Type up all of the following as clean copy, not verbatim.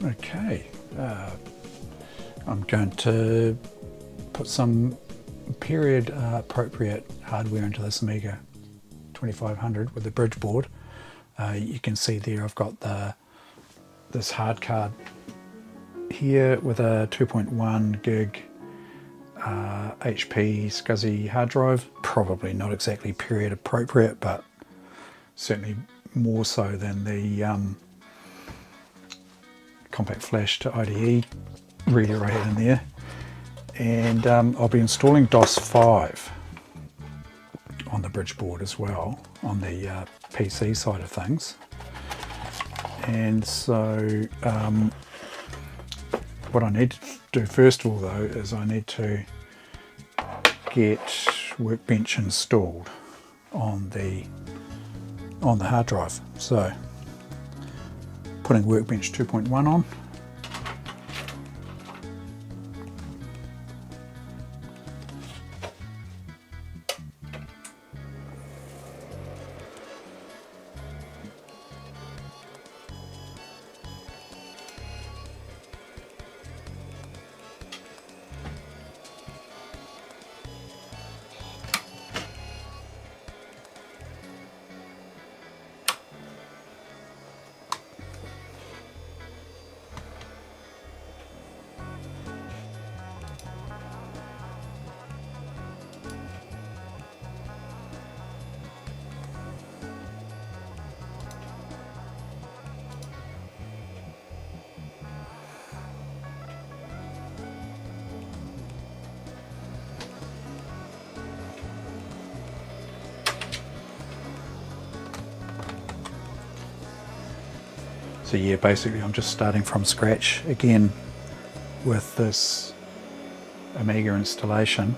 Okay, I'm going to put some period appropriate hardware into this Amiga 2500 with the Bridgeboard. You can see there I've got this hard card here with a 2.1 gig HP SCSI hard drive. Probably not exactly period appropriate, but certainly more so than the compact flash to IDE reader right in there. And I'll be installing DOS 5 on the Bridgeboard as well on the PC side of things. And so what I need to do first of all though is I need to get Workbench installed on the hard drive. So putting Workbench 2.1 on. So yeah, basically I'm just starting from scratch again with this Amiga installation.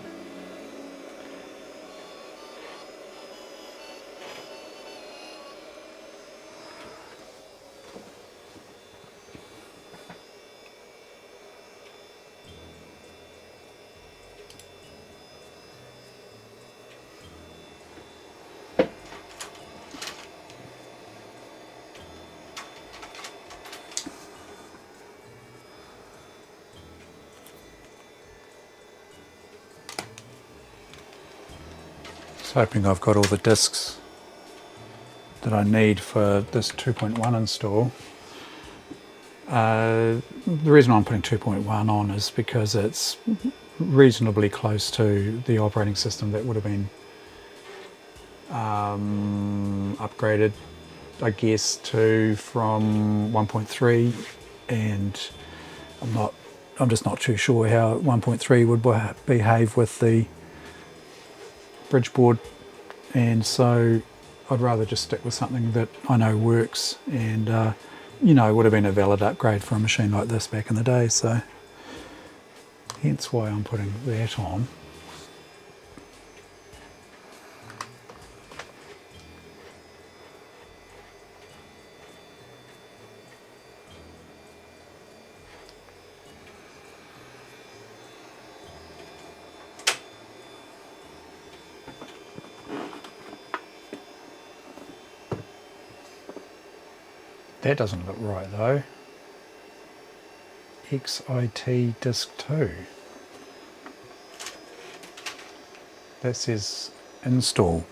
Hoping I've got all the discs that I need for this 2.1 install. The reason I'm putting 2.1 on is because it's reasonably close to the operating system that would have been upgraded, I guess, from 1.3, and I'm just not too sure how 1.3 would behave with the Bridgeboard, and so I'd rather just stick with something that I know works and would have been a valid upgrade for a machine like this back in the day, so hence why I'm putting that on. That doesn't look right though. XIT disk 2. That says install.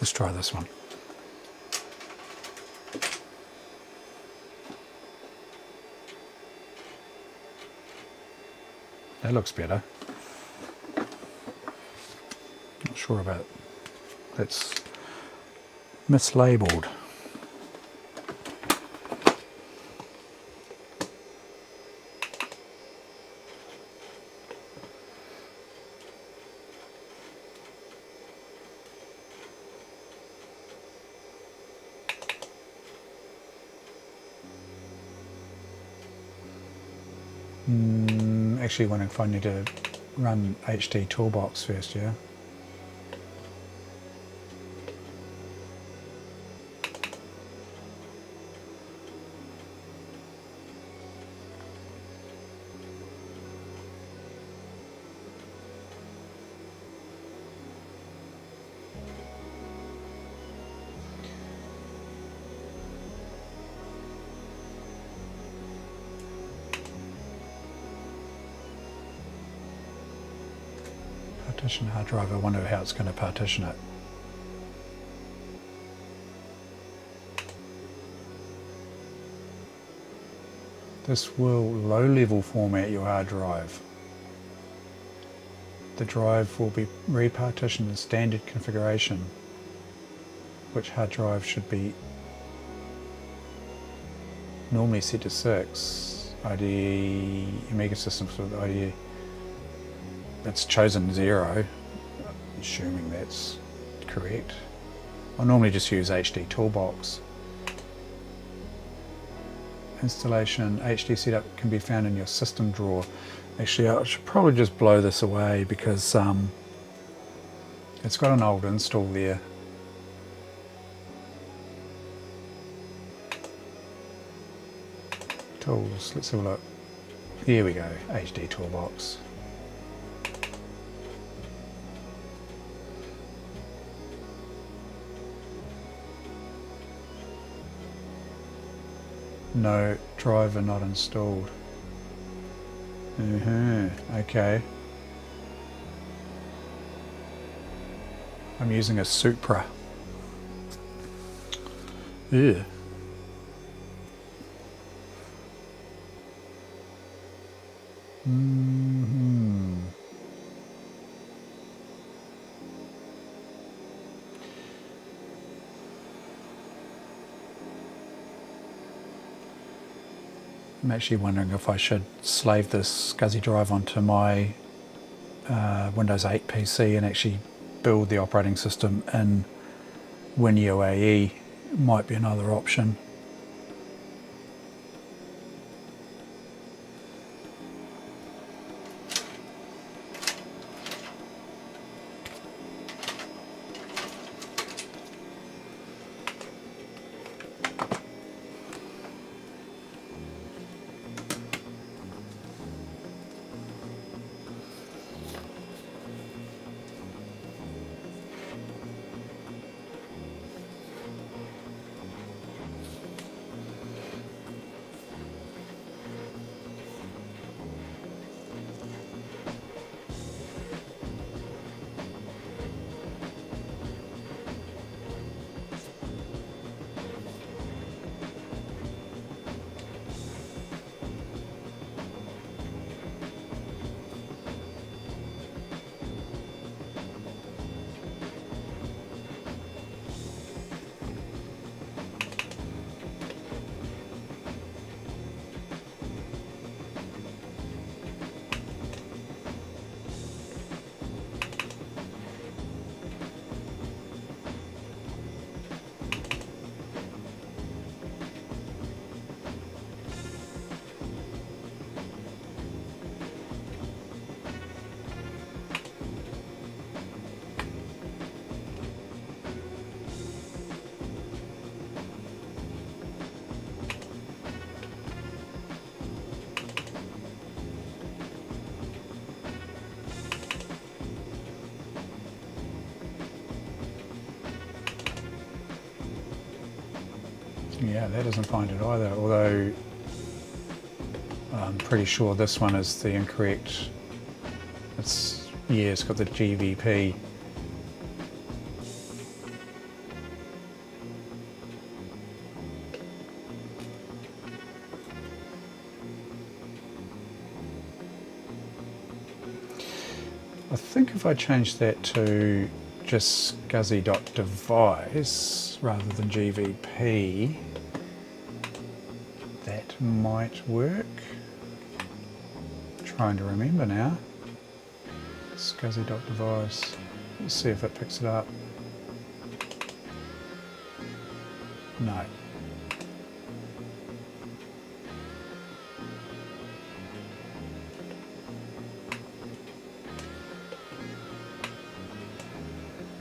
Let's try this one. That looks better. Not sure about it. That's mislabeled. Actually wondering if I need to run HD Toolbox first, yeah? Partition hard drive. I wonder how it's going to partition it. This will low-level format your hard drive. The drive will be repartitioned in standard configuration, which hard drive should be normally set to 6. IDE, Amiga systems with IDE. It's chosen 0, assuming that's correct. I normally just use HD Toolbox. Installation HD setup can be found in your system drawer. Actually, I should probably just blow this away because it's got an old install there. Tools, let's have a look. Here we go, HD Toolbox. No, driver not installed. Okay. I'm using a Supra. Yeah. I'm actually wondering if I should slave this SCSI drive onto my Windows 8 PC and actually build the operating system in WinUAE. Might be another option. Yeah, that doesn't find it either, although I'm pretty sure this one is the incorrect. It's got the GVP. I think if I change that to just SCSI.device rather than GVP, that might work. Trying to remember now. SCSI.device. Let's see if it picks it up. No.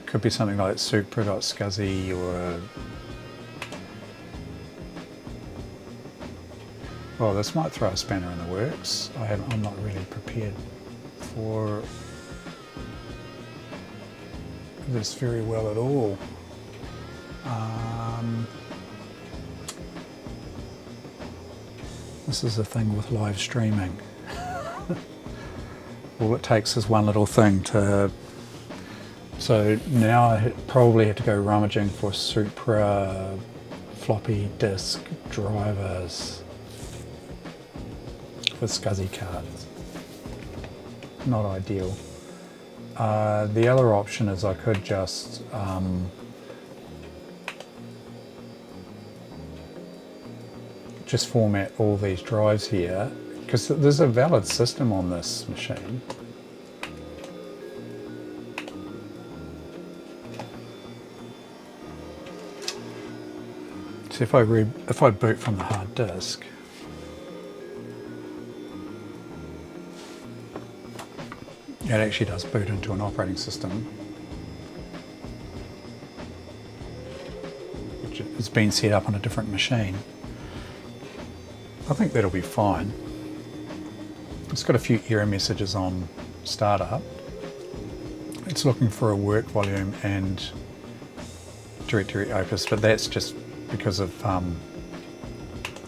Could be something like Supra.SCSI or well, this might throw a spanner in the works. I'm not really prepared for this very well at all. This is the thing with live streaming. All it takes is one little thing to So now I probably have to go rummaging for Supra floppy disk drivers for SCSI cards. Not ideal. The other option is I could just format all these drives here, because there's a valid system on this machine. So if I boot from the hard disk, it actually does boot into an operating system, which has been set up on a different machine. I think that'll be fine. It's got a few error messages on startup. It's looking for a work volume and directory opus, but that's just because of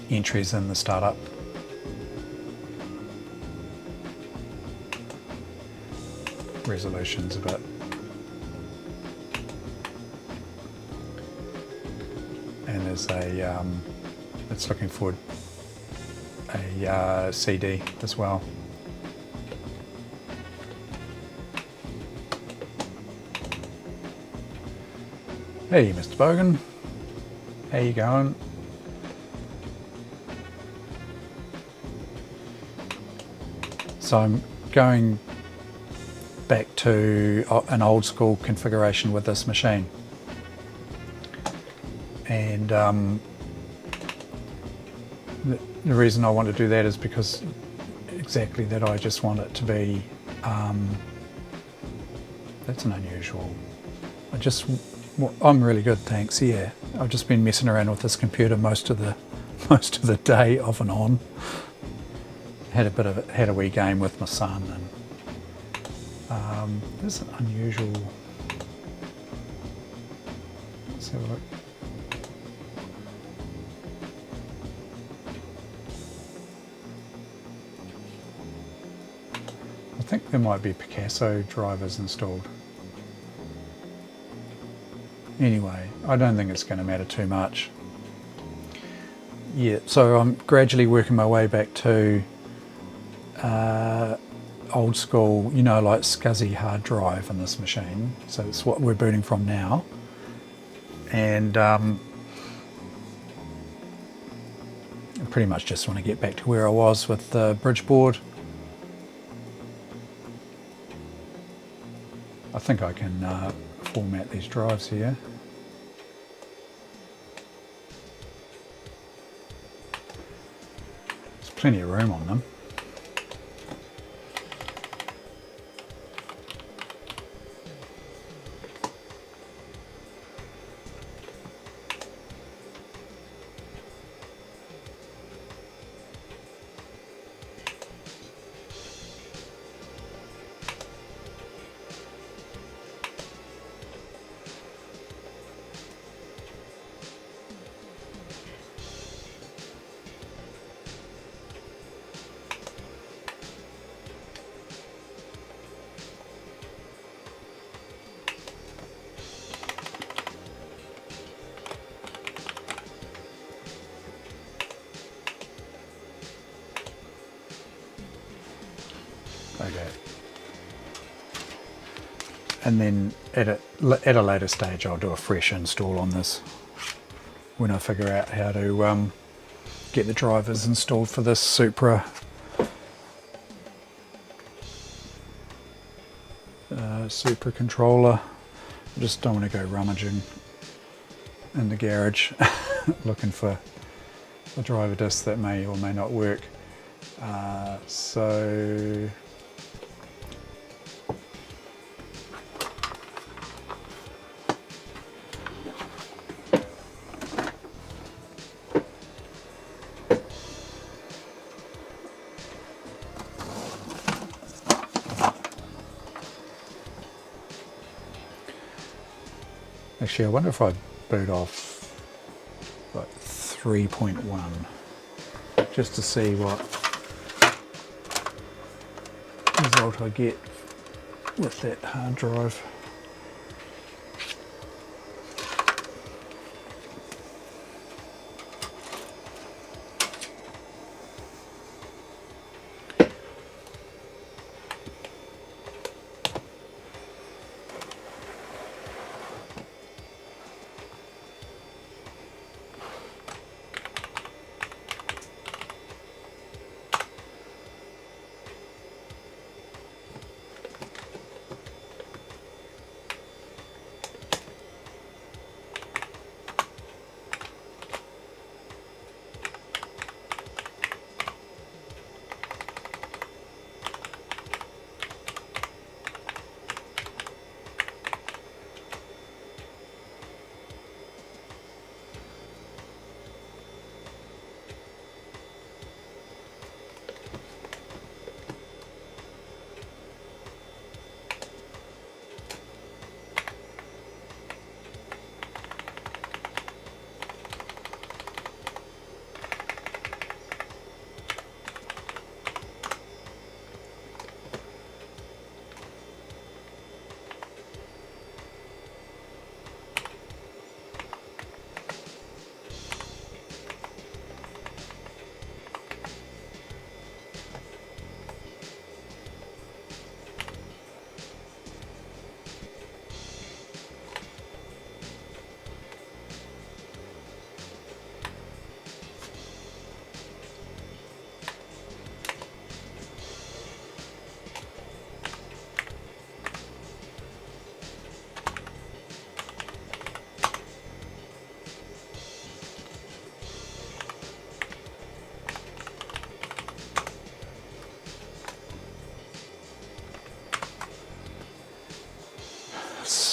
entries in the startup. Resolution's a bit. And there's a, it's looking for a CD as well. Hey, Mr. Bogan. How you going? So I'm going back to an old school configuration with this machine. And the reason I want to do that is because exactly that, I just want it to be, that's an unusual, I'm really good, thanks, yeah. I've just been messing around with this computer most of the day, off and on. Had a wee game with my son, and there's an unusual, let's have a look. I think there might be Picasso drivers installed. Anyway, I don't think it's going to matter too much. Yeah, so I'm gradually working my way back to old school, you know, like SCSI hard drive in this machine. So it's what we're booting from now. And I pretty much just want to get back to where I was with the Bridgeboard. I think I can format these drives here. There's plenty of room on them. Okay. And then at a later stage I'll do a fresh install on this when I figure out how to get the drivers installed for this Supra controller. I just don't want to go rummaging in the garage looking for a driver disc that may or may not work. So actually, I wonder if I boot off like 3.1 just to see what result I get with that hard drive.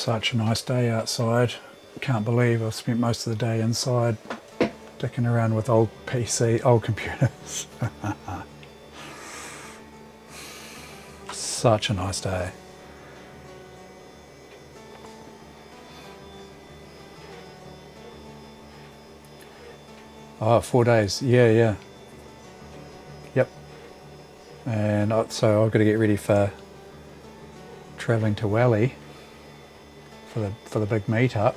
Such a nice day outside. Can't believe I've spent most of the day inside dicking around with old computers. Such a nice day. Oh, 4 days. Yeah. Yep. And so I've got to get ready for travelling to Wally for the big meetup.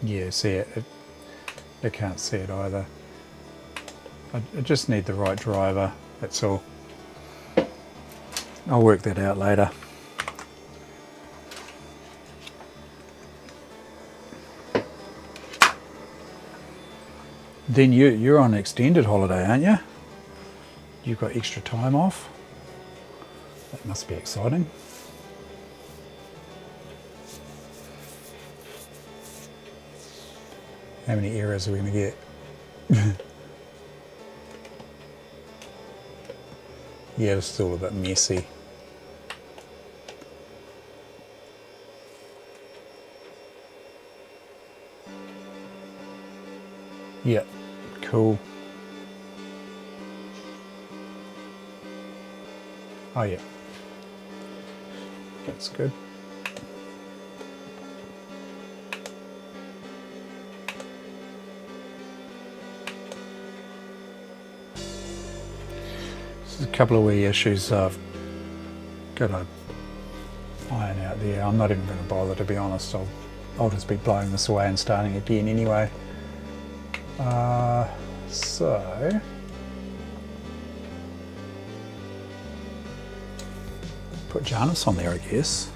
Yeah, see it. They can't see it either. I just need the right driver, that's all. I'll work that out later. Then you're on extended holiday, aren't you? You've got extra time off. That must be exciting. How many errors are we going to get? Yeah, it's still a bit messy. Yeah, cool. Oh yeah, that's good. There's a couple of wee issues I've got to iron out there. I'm not even going to bother, to be honest. I'll just be blowing this away and starting again anyway. So put Janice on there, I guess.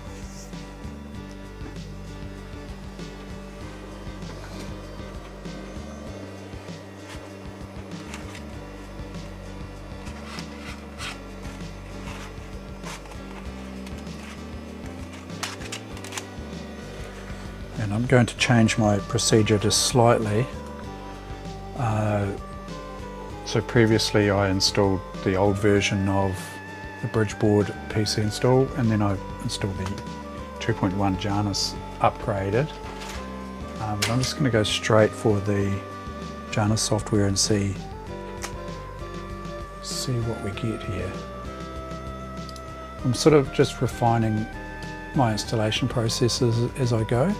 And I'm going to change my procedure just slightly. So previously I installed the old version of the Bridgeboard PC install, and then I installed the 2.1 Janus upgraded. But I'm just going to go straight for the Janus software and see what we get here. I'm sort of just refining my installation processes as I go.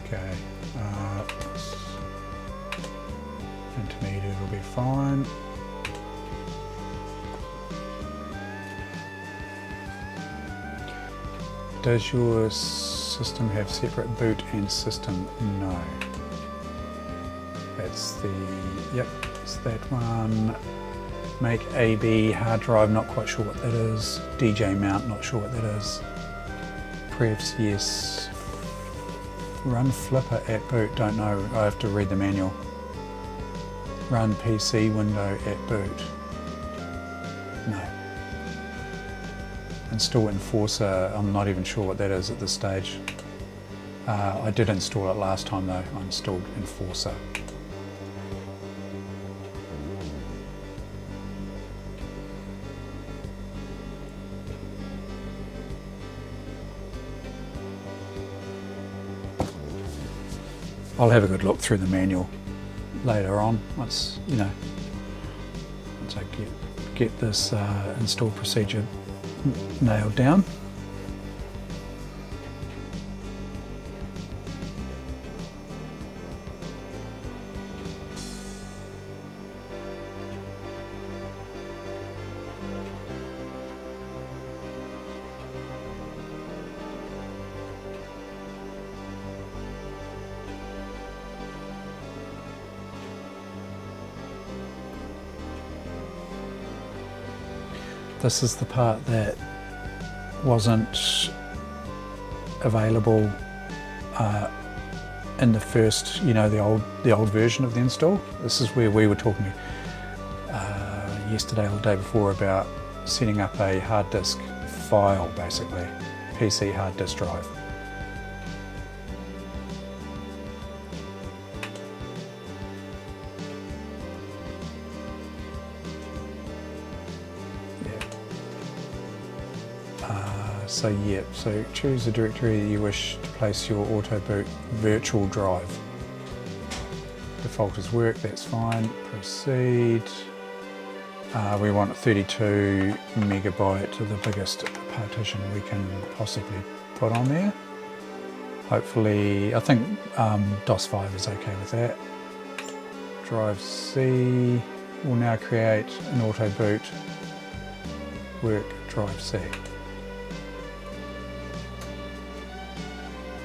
Okay, intermediate will be fine. Does your system have separate boot and system? No. That's yep, it's that one. Make AB hard drive, not quite sure what that is. DJ mount, not sure what that is. Prefs, yes. Run flipper at boot, don't know, I have to read the manual. Run PC window at boot. No. Install Enforcer, I'm not even sure what that is at this stage. I did install it last time though, I installed Enforcer. I'll have a good look through the manual later on once, you know, once I get this install procedure nailed down. This is the part that wasn't available in the first, you know, the old version of the install. This is where we were talking yesterday or the day before about setting up a hard disk file, basically, PC hard disk drive. So choose the directory you wish to place your auto boot virtual drive. Default is work, that's fine. Proceed. We want 32 megabyte, the biggest partition we can possibly put on there. Hopefully, I think DOS 5 is okay with that. Drive C will now create an auto boot work drive C.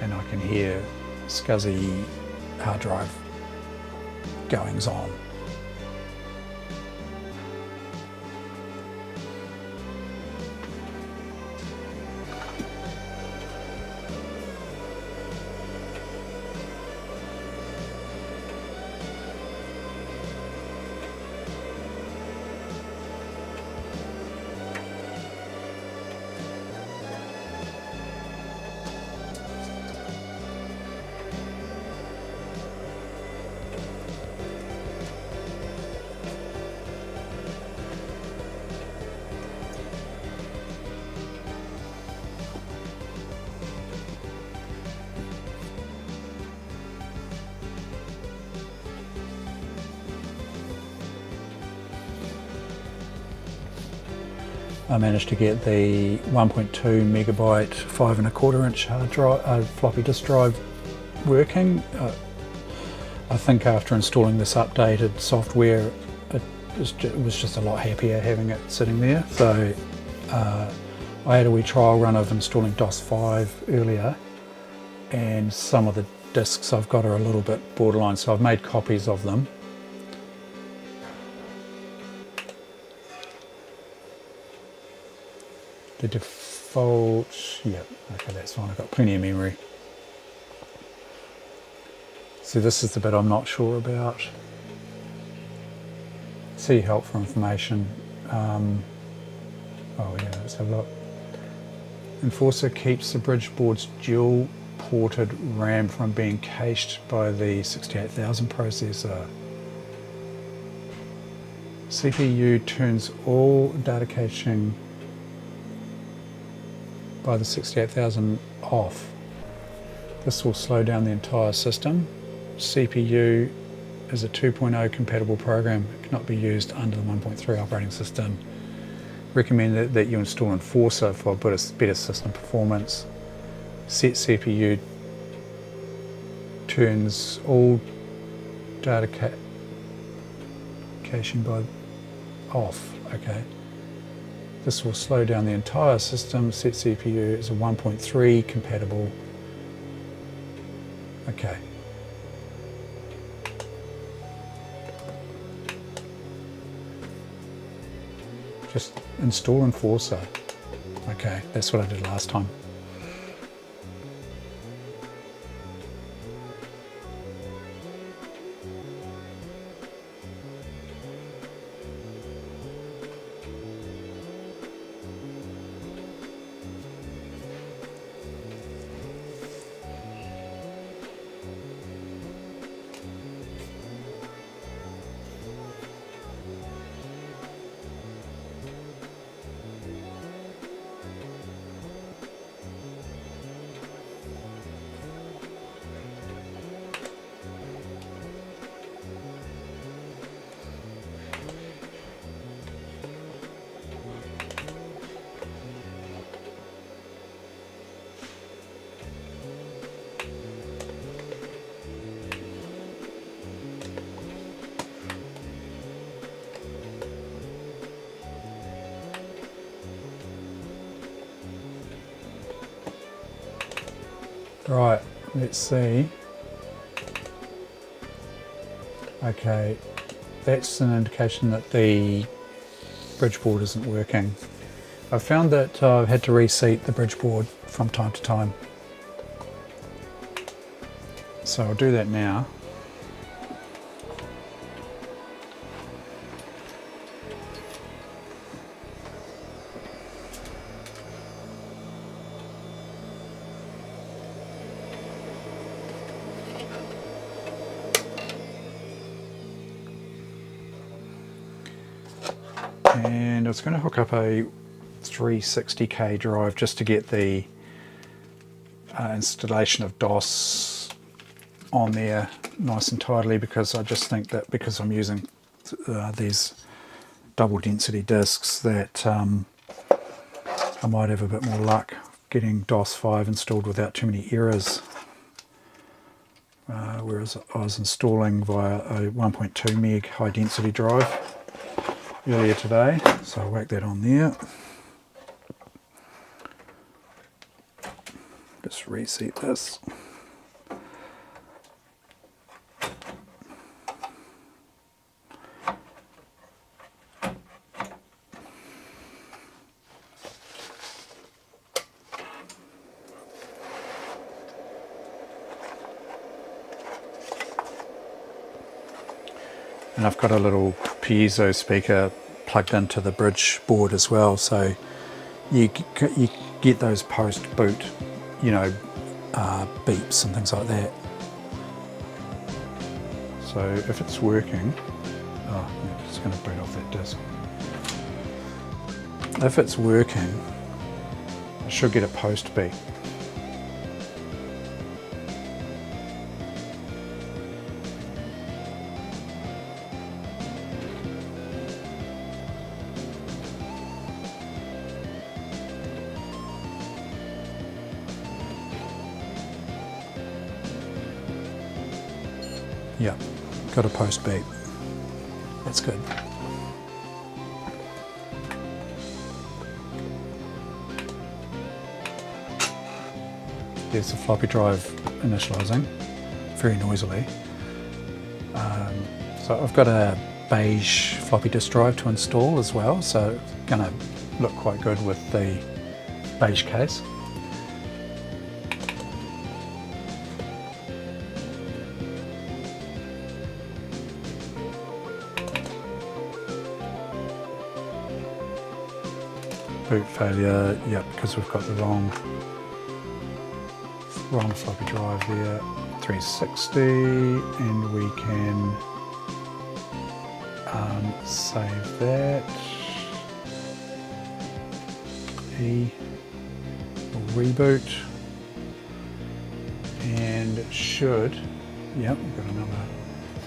And I can hear SCSI hard drive goings on. I managed to get the 1.2 megabyte 5¼ inch hard drive, floppy disk drive working. I think after installing this updated software, it was just a lot happier having it sitting there. So I had a wee trial run of installing DOS 5 earlier, and some of the disks I've got are a little bit borderline, so I've made copies of them. The default, yep, okay, that's fine. I've got plenty of memory. So this is the bit I'm not sure about. See help for information. Oh yeah, let's have a look. Enforcer keeps the Bridgeboard's dual ported RAM from being cached by the 68000 processor. CPU turns all data caching by the 68000 off. This will slow down the entire system. CPU is a 2.0 compatible program. It cannot be used under the 1.3 operating system. Recommend that you install Enforcer for better system performance. Set CPU turns all data caching by off. Okay. This will slow down the entire system. Set CPU is a 1.3 compatible. Okay. Just install Enforcer. Okay, that's what I did last time. Right, let's see. Okay, that's an indication that the Bridgeboard isn't working. I've found that I've had to reseat the Bridgeboard from time to time. So I'll do that now. And I was going to hook up a 360K drive just to get the installation of DOS on there nice and tidily, because I just think that because I'm using these double density disks that I might have a bit more luck getting DOS 5 installed without too many errors. Whereas I was installing via a 1.2 meg high density drive earlier today, so I'll whack that on there. Just reset this. And I've got a little piezo speaker plugged into the Bridgeboard as well, so you get those post-boot, you know, beeps and things like that. So if it's working, oh, I'm just going to boot off that disk. If it's working, I should get a post beep. Yeah, got a post beep. That's good. There's the floppy drive initializing very noisily. So I've got a beige floppy disk drive to install as well, so it's going to look quite good with the beige case. Boot failure, yep, because we've got the wrong floppy drive there. 360, and we can save that. E, we'll reboot, and it should, yep, we've got another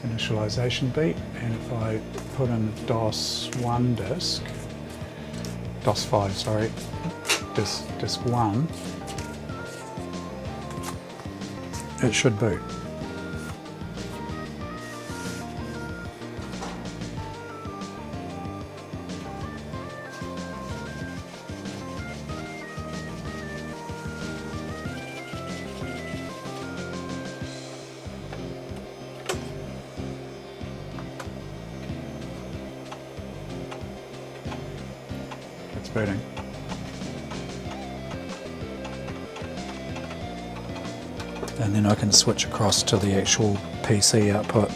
initialization beep, and if I put in the DOS 1 disk, DOS 5, sorry, disk 1, it should boot. It's booting. And then I can switch across to the actual PC output,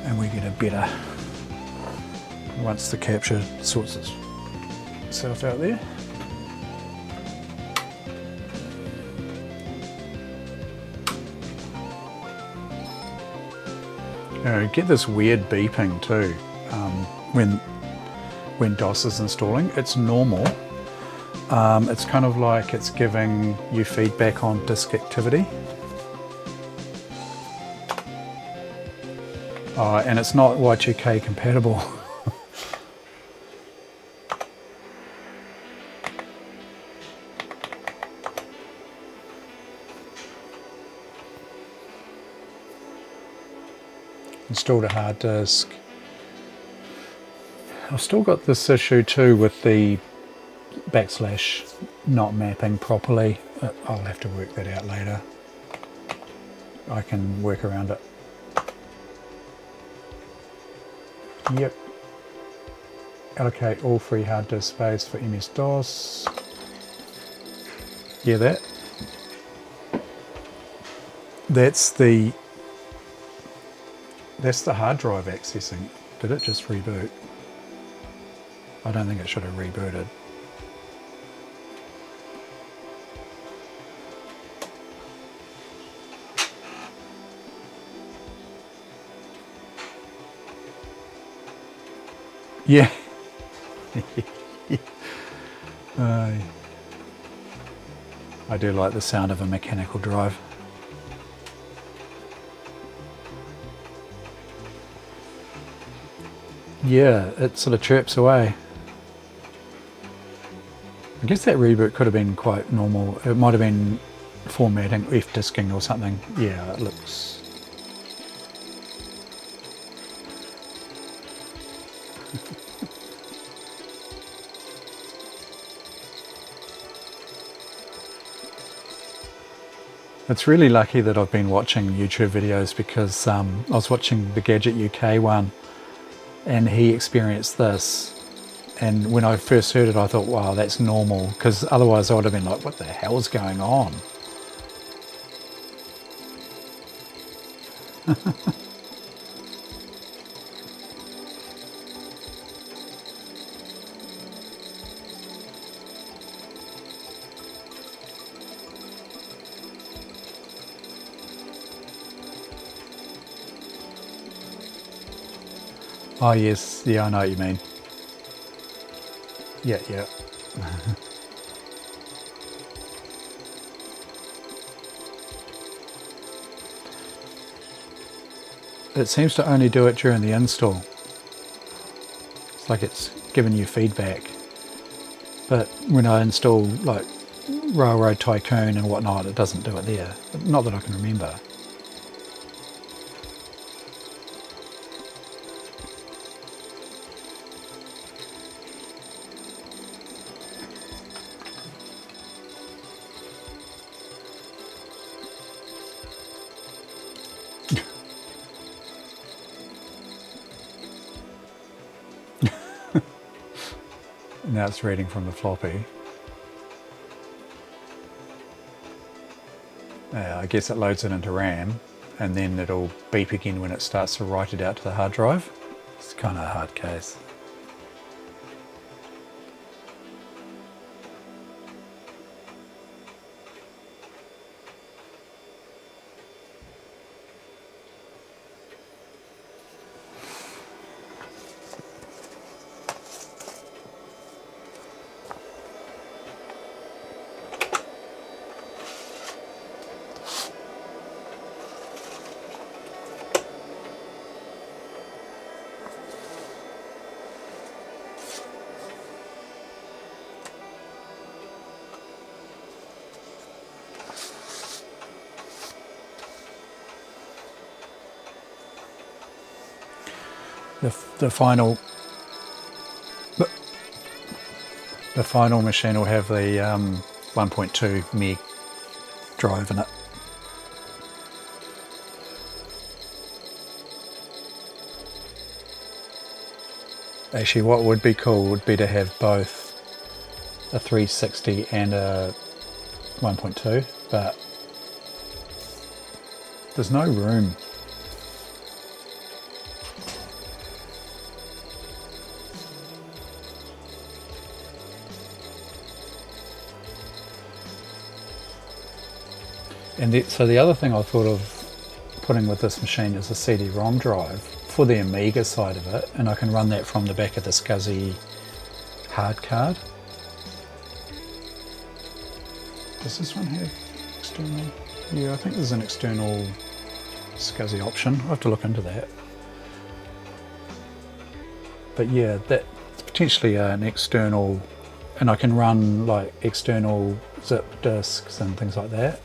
and we get a better, once the capture sorts itself out there. You get this weird beeping too when DOS is installing. It's normal. It's kind of like it's giving you feedback on disk activity. And it's not Y2K compatible. Installed a hard disk. I've still got this issue too with the // not mapping properly. I'll have to work that out later. I can work around it. Yep. Allocate all free hard disk space for MS-DOS. Yeah, that's the hard drive accessing. Did it just reboot? I don't think it should have rebooted. Yeah. I do like the sound of a mechanical drive. Yeah, it sort of chirps away. I guess that reboot could have been quite normal. It might have been formatting, F-disking or something. Yeah, it looks... It's really lucky that I've been watching YouTube videos, because I was watching the Gadget UK one and he experienced this, and when I first heard it I thought, wow, that's normal, because otherwise I would have been like, what the hell's going on? Oh yes, yeah, I know what you mean. Yeah, yeah. It seems to only do it during the install. It's like it's giving you feedback. But when I install like Railroad Tycoon and whatnot, it doesn't do it there. Not that I can remember. Now it's reading from the floppy. I guess it loads it into RAM, and then it'll beep again when it starts to write it out to the hard drive. It's kind of a hard case. The final machine will have the 1.2 meg drive in it. Actually, what would be cool would be to have both a 360 and a 1.2, but there's no room. And so the other thing I thought of putting with this machine is a CD-ROM drive for the Amiga side of it, and I can run that from the back of the SCSI hard card. Does this one have external? Yeah, I think there's an external SCSI option. I'll have to look into that. But yeah, that's potentially an external, and I can run like external zip disks and things like that.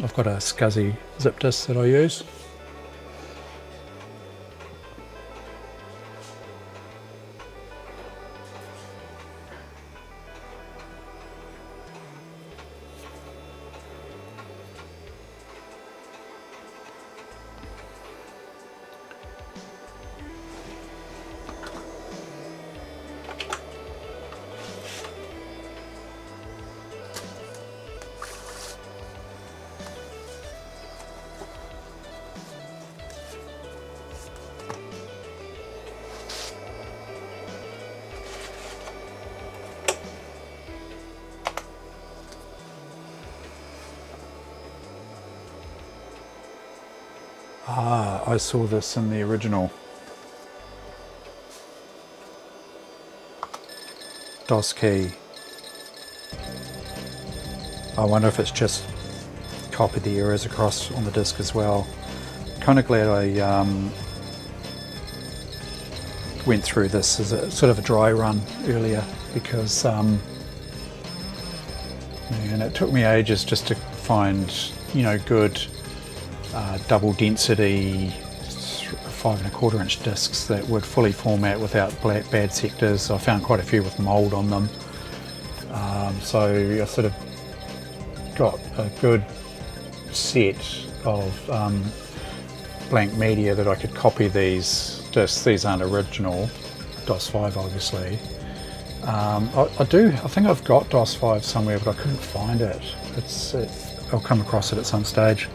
I've got a SCSI zip disk that I use. Ah, I saw this in the original DOS key. I wonder if it's just copied the errors across on the disk as well. Kind of glad I went through this as a sort of a dry run earlier, because man, it took me ages just to find, you know, good double density 5 1/4 inch discs that would fully format without bad sectors. I found quite a few with mold on them, so I sort of got a good set of blank media that I could copy these discs. These aren't original DOS 5 obviously. I think I've got DOS 5 somewhere, but I couldn't find it. I'll come across it at some stage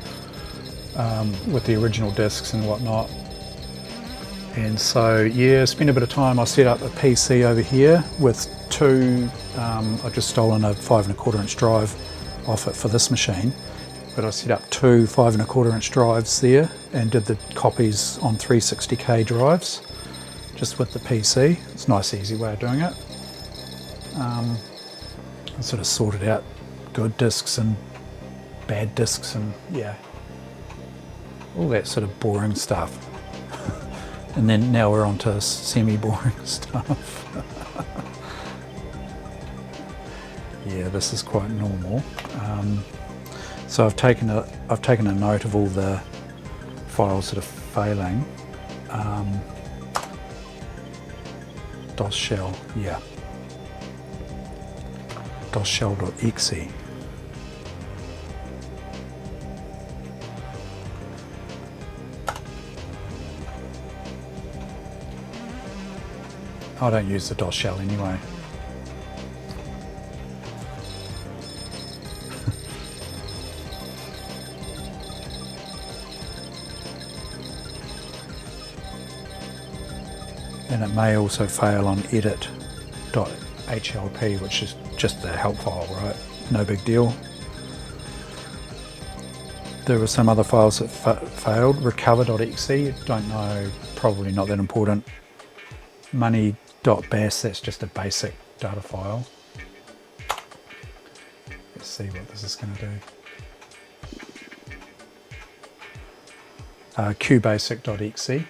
with the original discs and whatnot. And so yeah, spent a bit of time. I set up a PC over here with two, I've just stolen a 5 1/4 inch drive off it for this machine, but I set up two 5 1/4 inch drives there and did the copies on 360k drives just with the PC. It's a nice easy way of doing it. I sort of sorted out good discs and bad discs and yeah, all that sort of boring stuff. And then now we're on to semi-boring stuff. Yeah, this is quite normal. So I've taken a note of all the files that are failing. DOS shell, yeah. DOS shell.exe. I don't use the DOS shell anyway. And it may also fail on edit.hlp, which is just the help file, right? No big deal. There were some other files that failed. Recover.exe, don't know, probably not that important. Money.bas, that's just a basic data file. Let's see what this is going to do. qbasic.exe.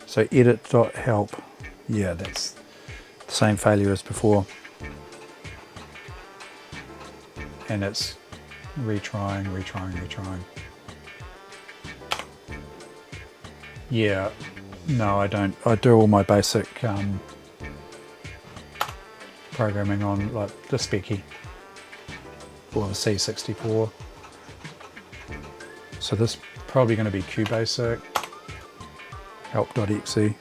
So edit.help, yeah, that's the same failure as before. And it's retrying. Yeah, no, I don't. I do all my basic programming on like the Specky or the C64. So this is probably going to be qbasic. Help.exe.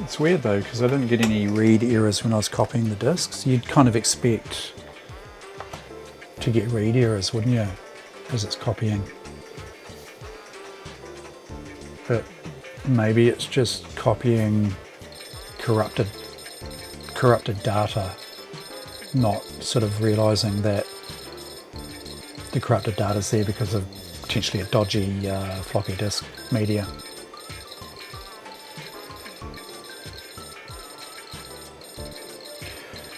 It's weird though, because I didn't get any read errors when I was copying the discs. You'd kind of expect to get read errors, wouldn't you, as it's copying? But maybe it's just copying corrupted data, not sort of realizing that the corrupted data is there because of potentially a dodgy floppy disk media.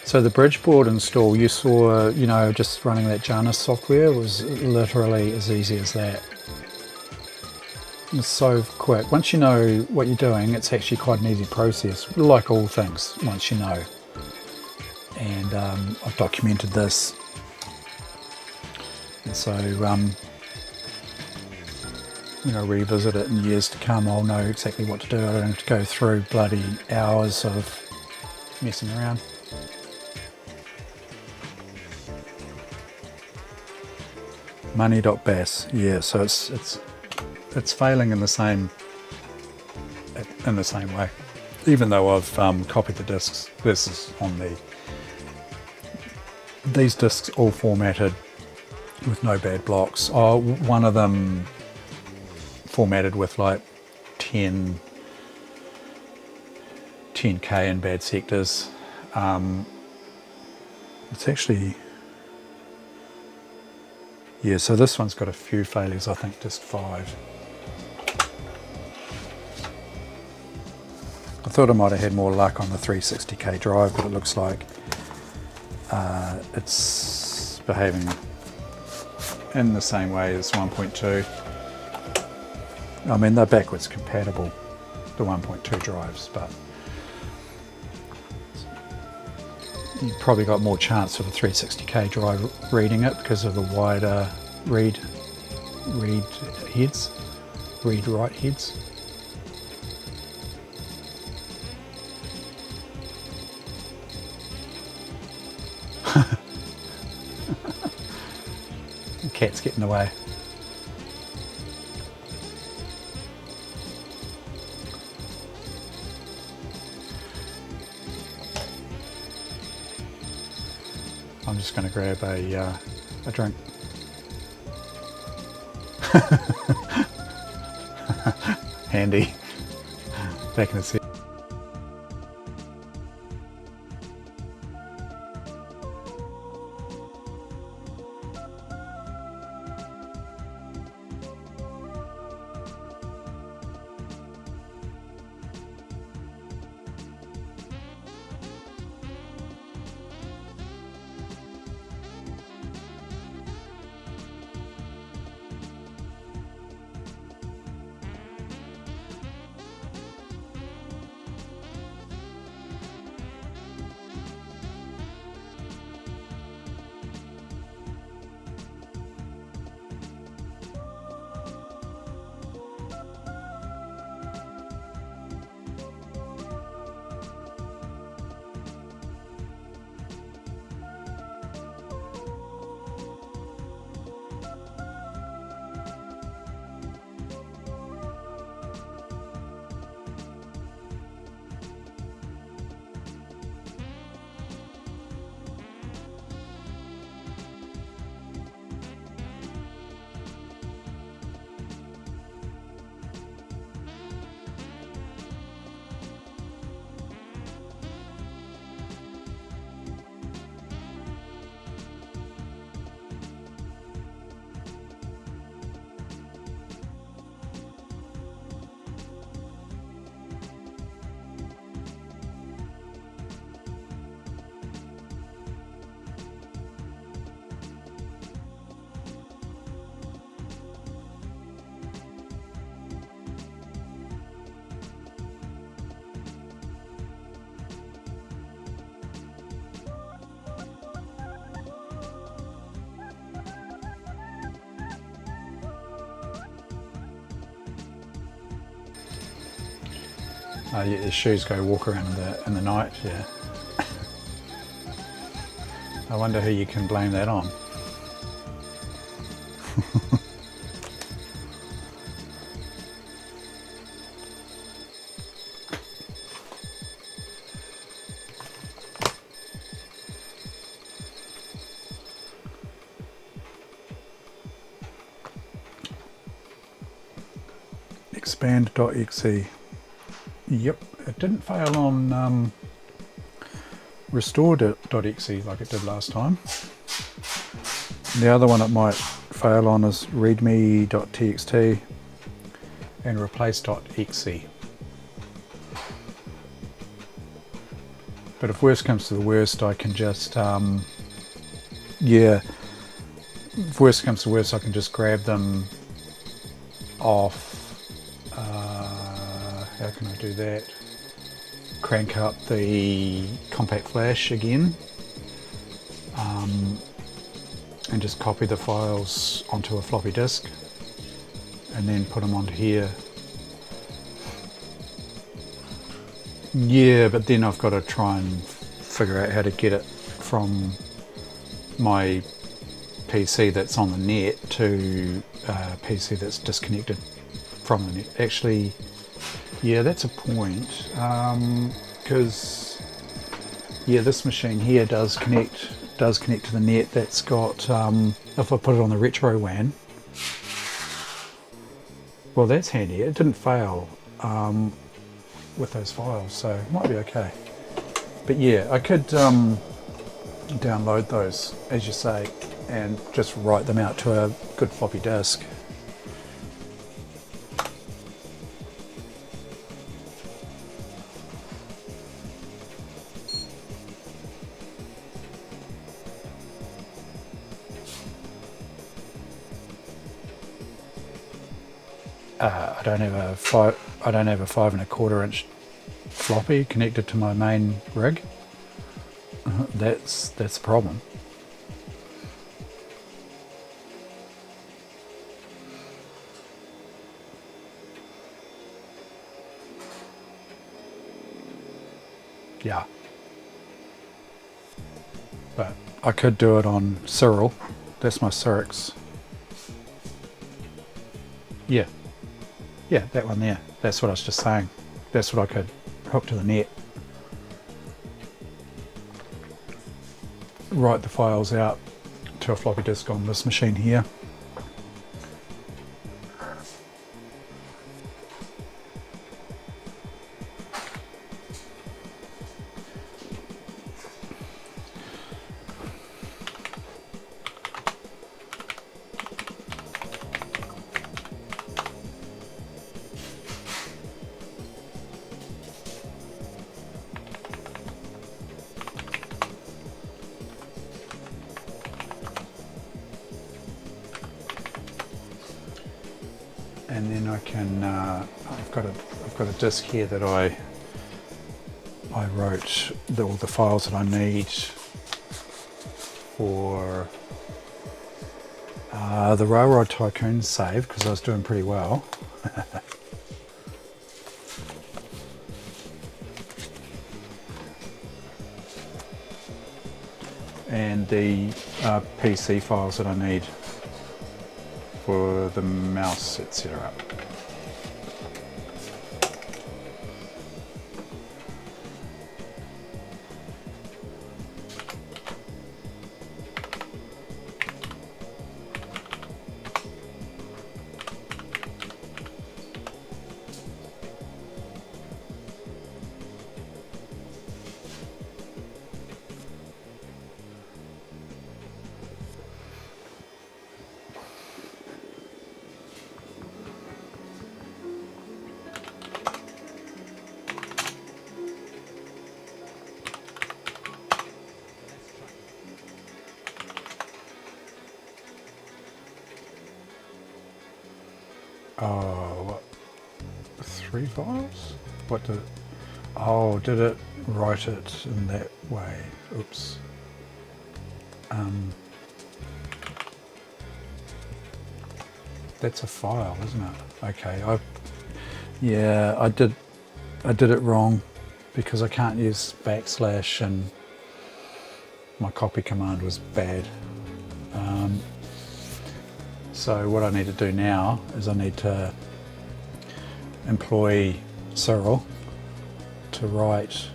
So the Bridgeboard install, you saw, you know, just running that Janus software was literally as easy as that. It's so quick. Once you know what you're doing, it's actually quite an easy process, like all things, once you know. And I've documented this. And so, when I revisit it in years to come, I'll know exactly what to do. I don't have to go through bloody hours of messing around. money.bas. Yeah, so it's failing in the same way. Even though I've copied the discs, this is on these discs all formatted with no bad blocks. Oh, one of them formatted with like 10k in bad sectors. It's actually, yeah, so this one's got a few failures, I think just 5. I thought I might have had more luck on the 360k drive, but it looks like it's behaving in the same way as 1.2. I mean, they're backwards compatible, the 1.2 drives, but you've probably got more chance of a 360k drive reading it because of the wider read write heads. The cat's getting away. I'm just going to grab a drink. Handy. Back in the seat. Yeah, your shoes go walk around in the night, yeah. I wonder who you can blame that on. Expand.exe. Yep, it didn't fail on restore.exe like it did last time. The other one it might fail on is readme.txt and replace.exe. But if worst comes to the worst, I can just, yeah, if worst comes to worst, I can just grab them off. How can I do that? Crank up the compact flash again, and just copy the files onto a floppy disk and then put them onto here. Yeah, but then I've got to try and figure out how to get it from my PC that's on the net to a PC that's disconnected from the net. Actually, yeah, that's a point, because yeah, this machine here does connect to the net. That's got, if I put it on the retro WAN, well, that's handy. It didn't fail with those files, so it might be okay. But yeah, I could download those, as you say, and just write them out to a good floppy disk. I don't have a 5¼ inch floppy connected to my main rig. That's the problem. Yeah, but I could do it on Cyril. That's my Cyrix. Yeah. Yeah, that one there. That's what I was just saying. That's what I could hook to the net. Write the files out to a floppy disk on this machine here. And then I can, I've got a disk here that I wrote all the files that I need for the Railroad Tycoon save, because I was doing pretty well. And the PC files that I need for the mouse, etc. Oh, what? 3 files? What did it? Oh, did it write it in that way? Oops. That's a file, isn't it? Okay, yeah, I did it wrong because I can't use backslash and my copy command was bad. So what I need to do now is I need to employ Cyril to write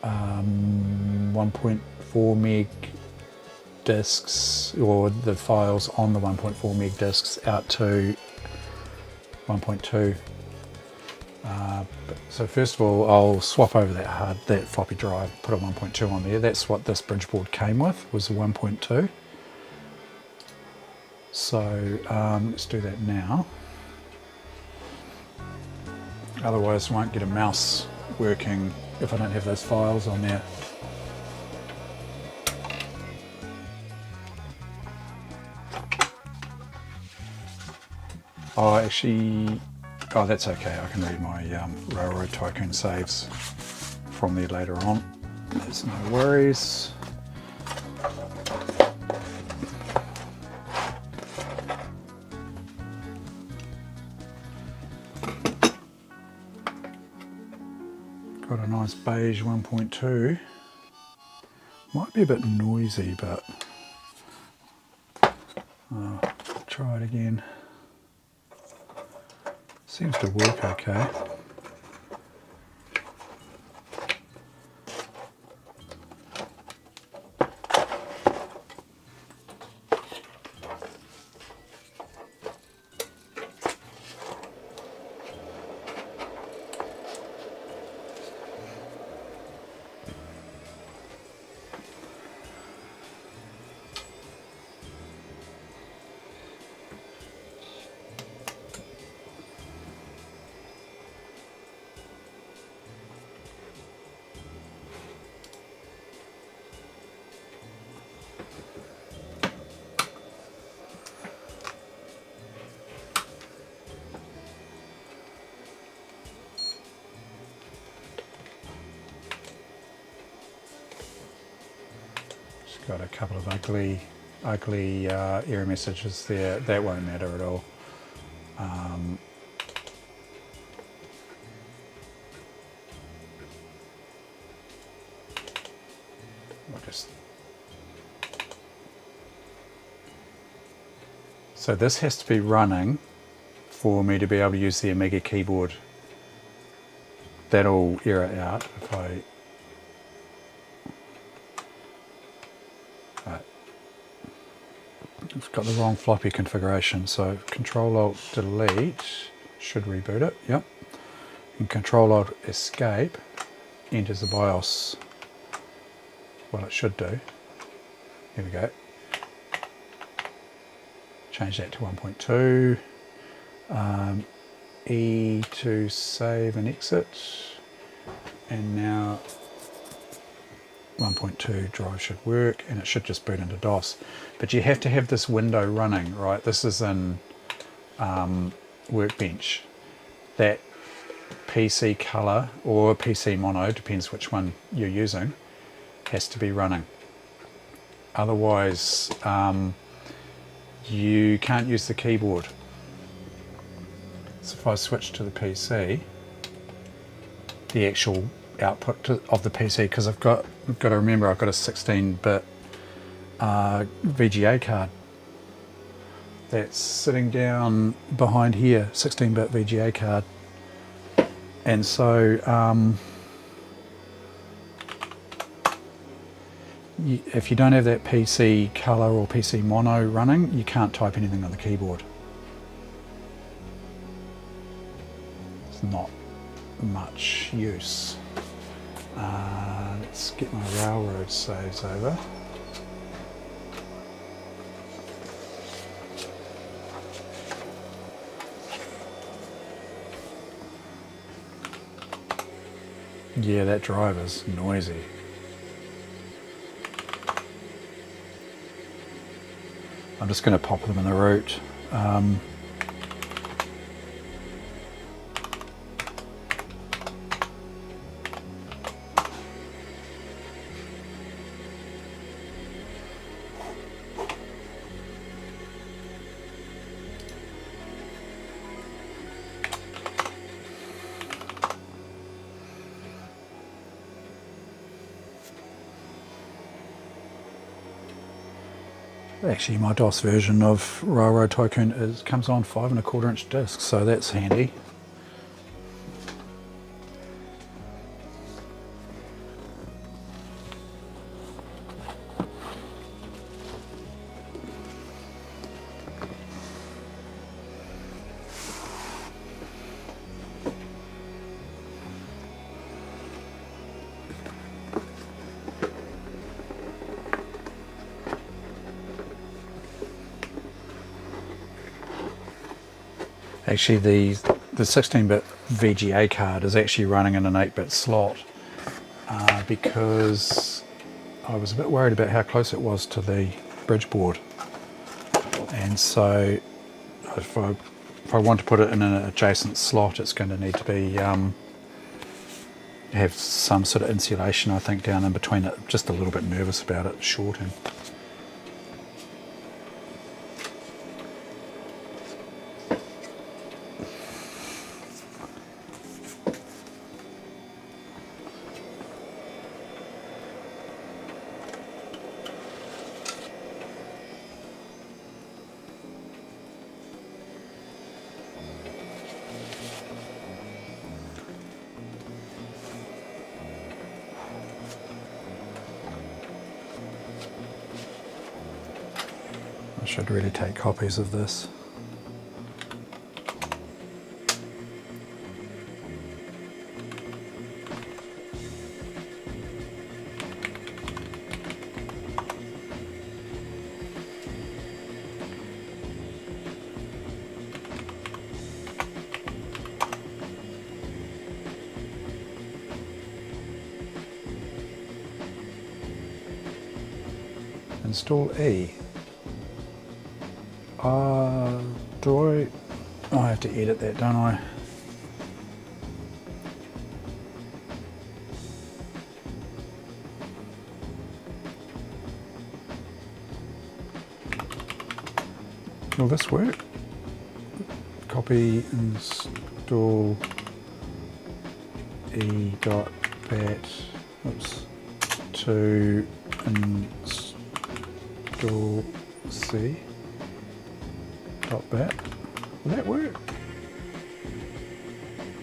1.4 meg disks, or the files on the 1.4 meg disks, out to 1.2. So first of all, I'll swap over that floppy drive, put a 1.2 on there. That's what this Bridgeboard came with, was a 1.2. So let's do that now. Otherwise I won't get a mouse working if I don't have those files on there. Oh, actually, oh, that's okay. I can read my Railroad Tycoon saves from there later on. There's no worries. Got a nice beige 1.2. Might be a bit noisy, but again. Seems to work okay. Got a couple of ugly error messages there. That won't matter at all. So this has to be running for me to be able to use the Amiga keyboard. That'll error out if I... It's got the wrong floppy configuration, so Control-Alt-Delete should reboot it, yep. And Control-Alt-Escape enters the BIOS. Well, it should do. Here we go. Change that to 1.2. E to save and exit. And now 1.2 drive should work, and it should just boot into DOS. But you have to have this window running, right? This is in Workbench. That PC color or PC mono, depends which one you're using, has to be running. Otherwise, you can't use the keyboard. So if I switch to the PC, the actual output of the PC, because I've got to remember I've got a 16-bit VGA card that's sitting down behind here, 16-bit VGA card, and so if you don't have that PC color or PC mono running, you can't type anything on the keyboard. It's not much use. Let's get my railroad saves over. Yeah, that drive is noisy. I'm just going to pop them in the root. Actually, my DOS version of Railroad Tycoon comes on 5 1/4 inch discs, so that's handy. Actually, the 16-bit VGA card is actually running in an 8-bit slot because I was a bit worried about how close it was to the Bridgeboard, and so if I want to put it in an adjacent slot, it's going to need to be have some sort of insulation, I think, down in between it. Just a little bit nervous about it shorting. should really take copies of this. Install E. Do I have to edit that, don't I? Will this work? Copy, install E.bat, oops, to install C.bat. Will that work?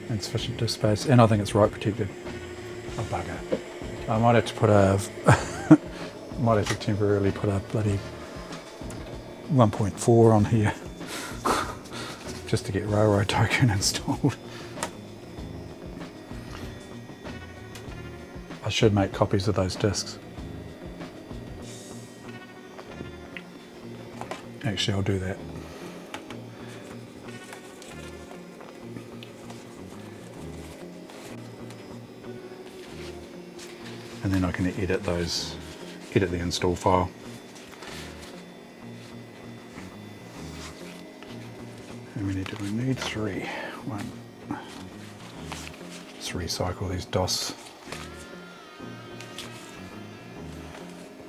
Insufficient disk space, and I think it's write protected. Oh bugger. I might have to put a might have to temporarily put a bloody 1.4 on here just to get railroad token installed. I should make copies of those disks. Actually, I'll do that. And then I can edit the install file. How many do we need? 3. 1. Let's recycle these DOS.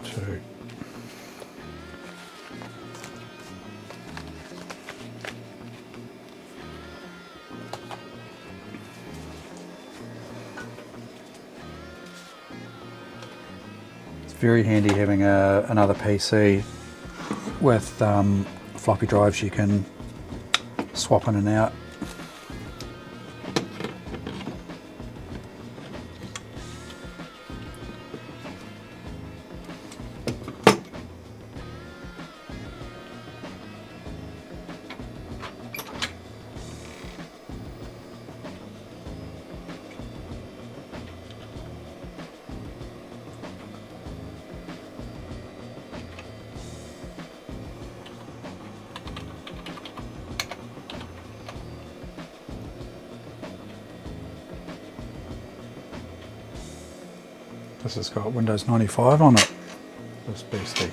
2. It's very handy having another PC with floppy drives you can swap in and out. This has got Windows 95 on it, this beastie.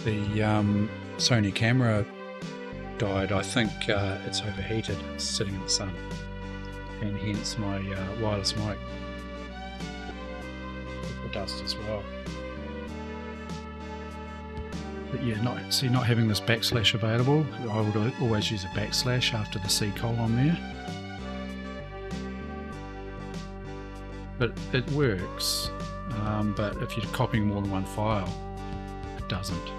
The Sony camera died. I think it's overheated. It's sitting in the sun, and hence my wireless mic. The dust as well. But yeah, not having this backslash available. I would always use a backslash after the C colon there. But it works. But if you're copying more than one file, it doesn't.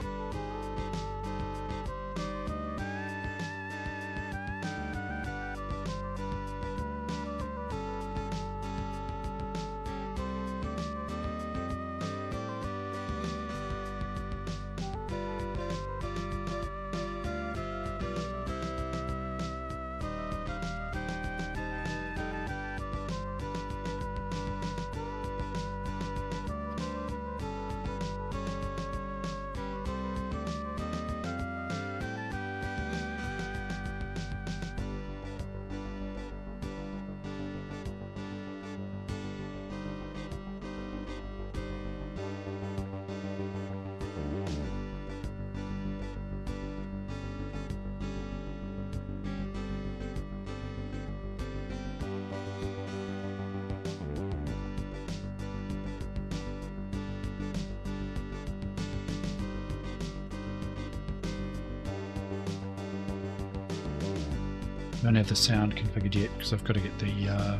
I don't have the sound configured yet because I've got to get the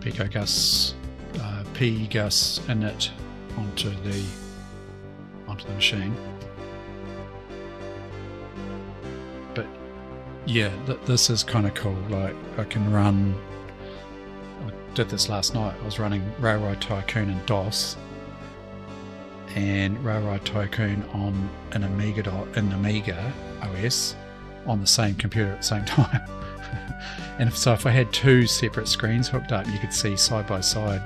Pico Gus P Gus init onto the machine. But yeah, this is kind of cool. Like I can run. I did this last night. I was running Railroad Tycoon in DOS and Railroad Tycoon on an Amiga OS on the same computer at the same time. And so if I had two separate screens hooked up, you could see side by side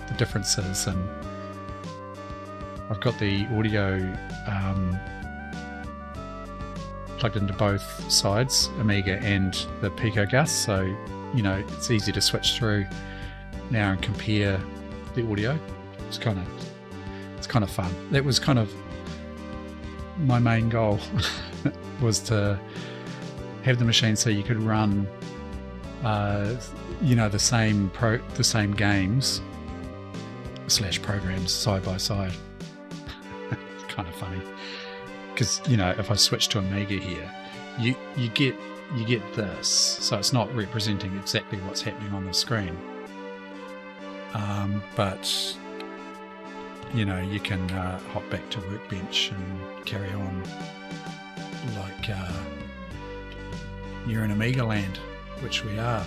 the differences. And I've got the audio plugged into both sides, Amiga and the Pico Gus, so you know it's easy to switch through now and compare the audio. It's kind of fun. That was kind of my main goal was to have the machine so you could run you know, the same games / programs side by side. It's kind of funny because you know if I switch to Amiga here, you get this, so it's not representing exactly what's happening on the screen, but you know you can hop back to Workbench and carry on like you're in Amiga land, which we are,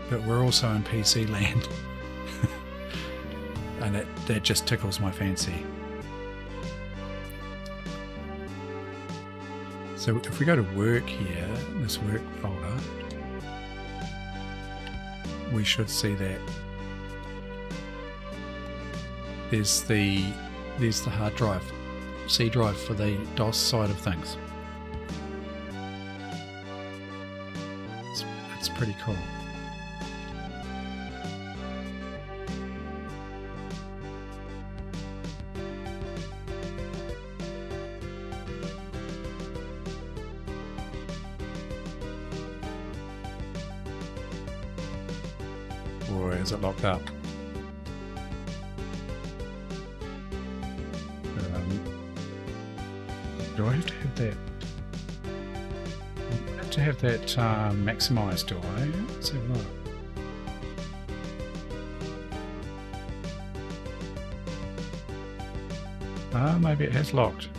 but we're also in PC land. And that just tickles my fancy. So if we go to work here, this work folder, we should see that there's the hard drive, C drive for the DOS side of things. It's pretty cool. Or is it locked up? Do I have to have that? I have to have that maximized, do I? Let's have a look. Maybe it has locked.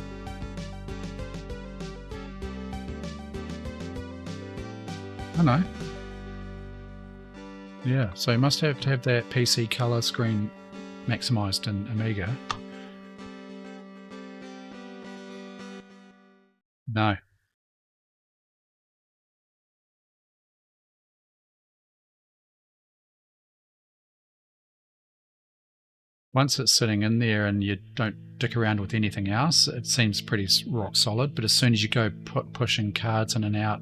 Oh no. Yeah, so you must have to have that PC color screen maximized in Amiga. No. Once it's sitting in there and you don't dick around with anything else, it seems pretty rock solid. But as soon as you go pushing cards in and out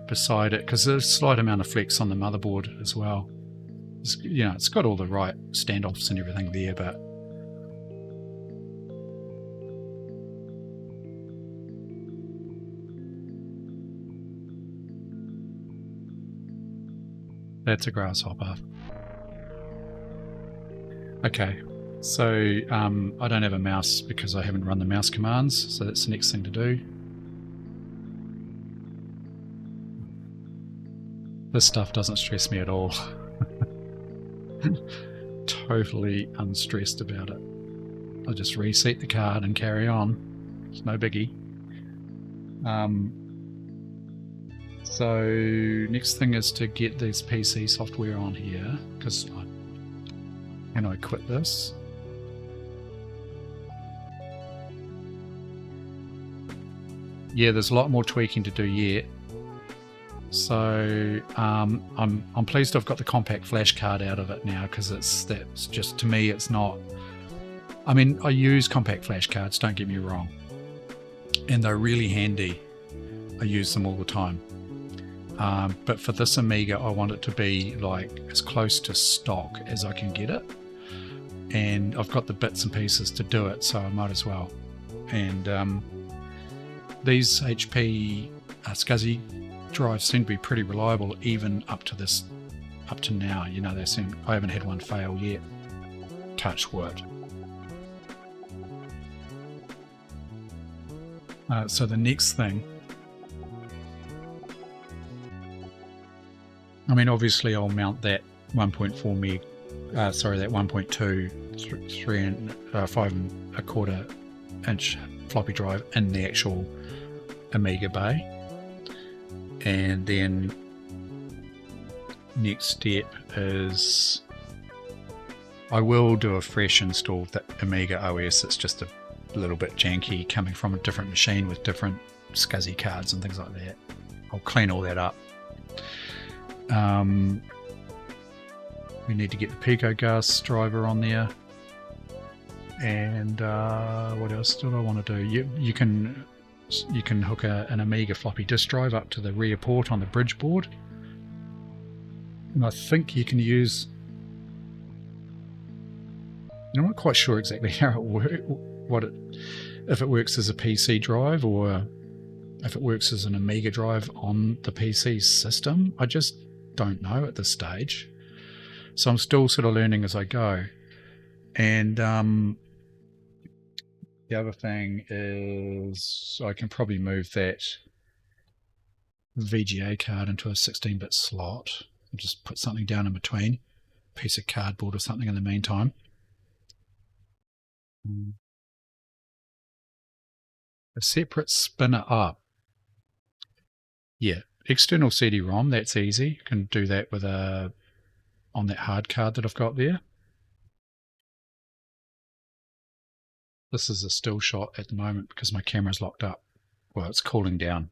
beside it, because there's a slight amount of flex on the motherboard as well. You know, it's got all the right standoffs and everything there, but That's a grasshopper. Okay, so I don't have a mouse because I haven't run the mouse commands, so that's the next thing to do. This stuff doesn't stress me at all. Totally unstressed about it. I'll just reset the card and carry on. It's no biggie. So next thing is to get this PC software on here, because can I quit this? Yeah, there's a lot more tweaking to do yet. So I'm pleased I've got the compact flash card out of it now, because that's just, to me, it's not. I mean, I use compact flash cards, don't get me wrong, and they're really handy. I use them all the time. But for this Amiga, I want it to be like as close to stock as I can get it, and I've got the bits and pieces to do it, so I might as well. And these HP SCSI drives seem to be pretty reliable, even up to now. You know, I haven't had one fail yet. Touch wood. So the next thing, I mean, obviously I'll mount that 1.4 meg, that 1.2, 3 and 5 1/4 inch floppy drive in the actual Amiga bay. And then next step is I will do a fresh install of the Amiga OS. It's just a little bit janky coming from a different machine with different SCSI cards and things like that. I'll clean all that up. We need to get the Pico Gas driver on there. And what else do I want to do? You can hook an Amiga floppy disk drive up to the rear port on the Bridgeboard, and I think you can use. I'm not quite sure exactly how it works. If it works as a PC drive or if it works as an Amiga drive on the PC system. I just don't know at this stage. So I'm still sort of learning as I go. And the other thing is I can probably move that VGA card into a 16-bit slot and just put something down in between, a piece of cardboard or something in the meantime. A separate spinner up. Yeah, external CD-ROM, that's easy. You can do that with on that hard card that I've got there. This is a still shot at the moment because my camera's locked up. Well, it's cooling down.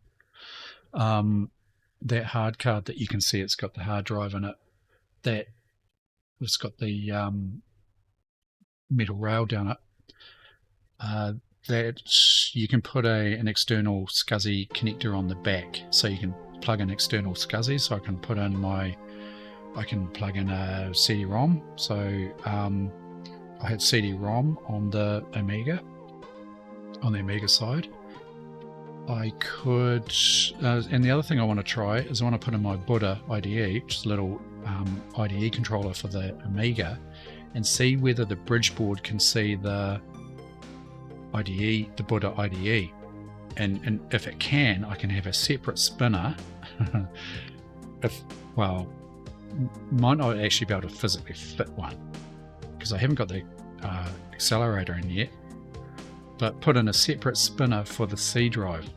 That hard card that you can see, it's got the hard drive in it. It's got the metal rail down it. That you can put an external SCSI connector on the back, so you can plug in external SCSI. So I can plug in a CD-ROM. So I had CD-ROM on the Amiga side. I could, and the other thing I want to try is I want to put in my Buddha IDE, which is a little IDE controller for the Amiga, and see whether the Bridgeboard can see the IDE, the Buddha IDE, and if it can, I can have a separate spinner. Might not actually be able to physically fit one because I haven't got the accelerator in yet, but put in a separate spinner for the C drive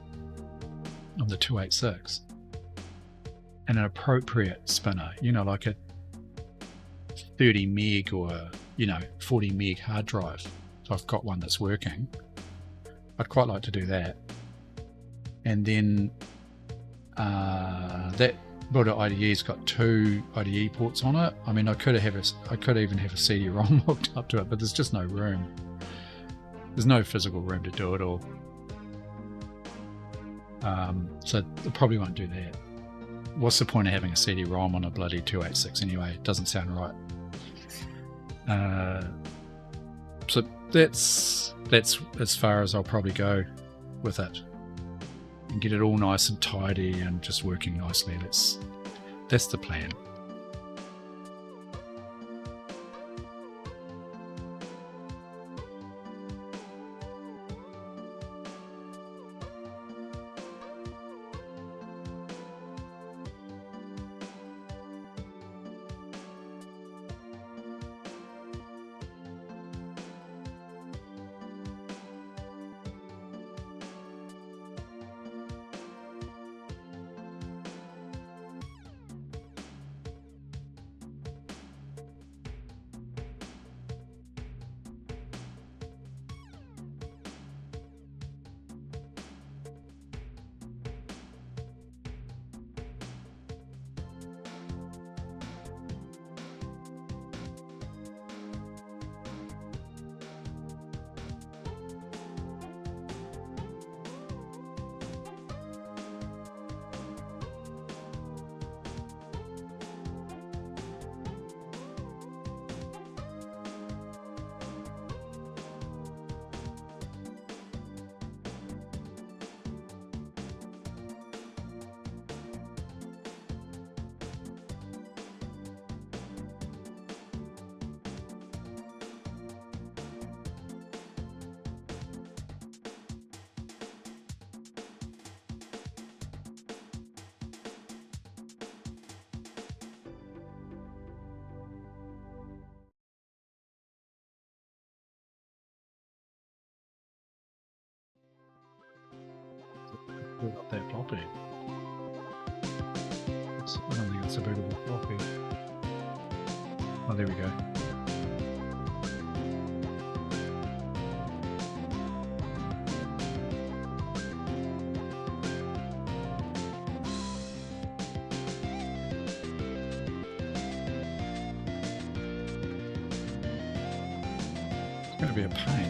on the 286 and an appropriate spinner, like a 30 meg or 40 meg hard drive. So I've got one that's working. I'd quite like to do that. And then that Buddha IDE's got 2 IDE ports on it. I mean, I could even have a CD-ROM hooked up to it, but there's just no room. There's no physical room to do it all. So I probably won't do that. What's the point of having a CD-ROM on a bloody 286 anyway? It doesn't sound right. So that's as far as I'll probably go with it, and get it all nice and tidy and just working nicely. That's the plan. build up that floppy. I don't think it's a bootable floppy. Oh, there we go. It's going to be a pain.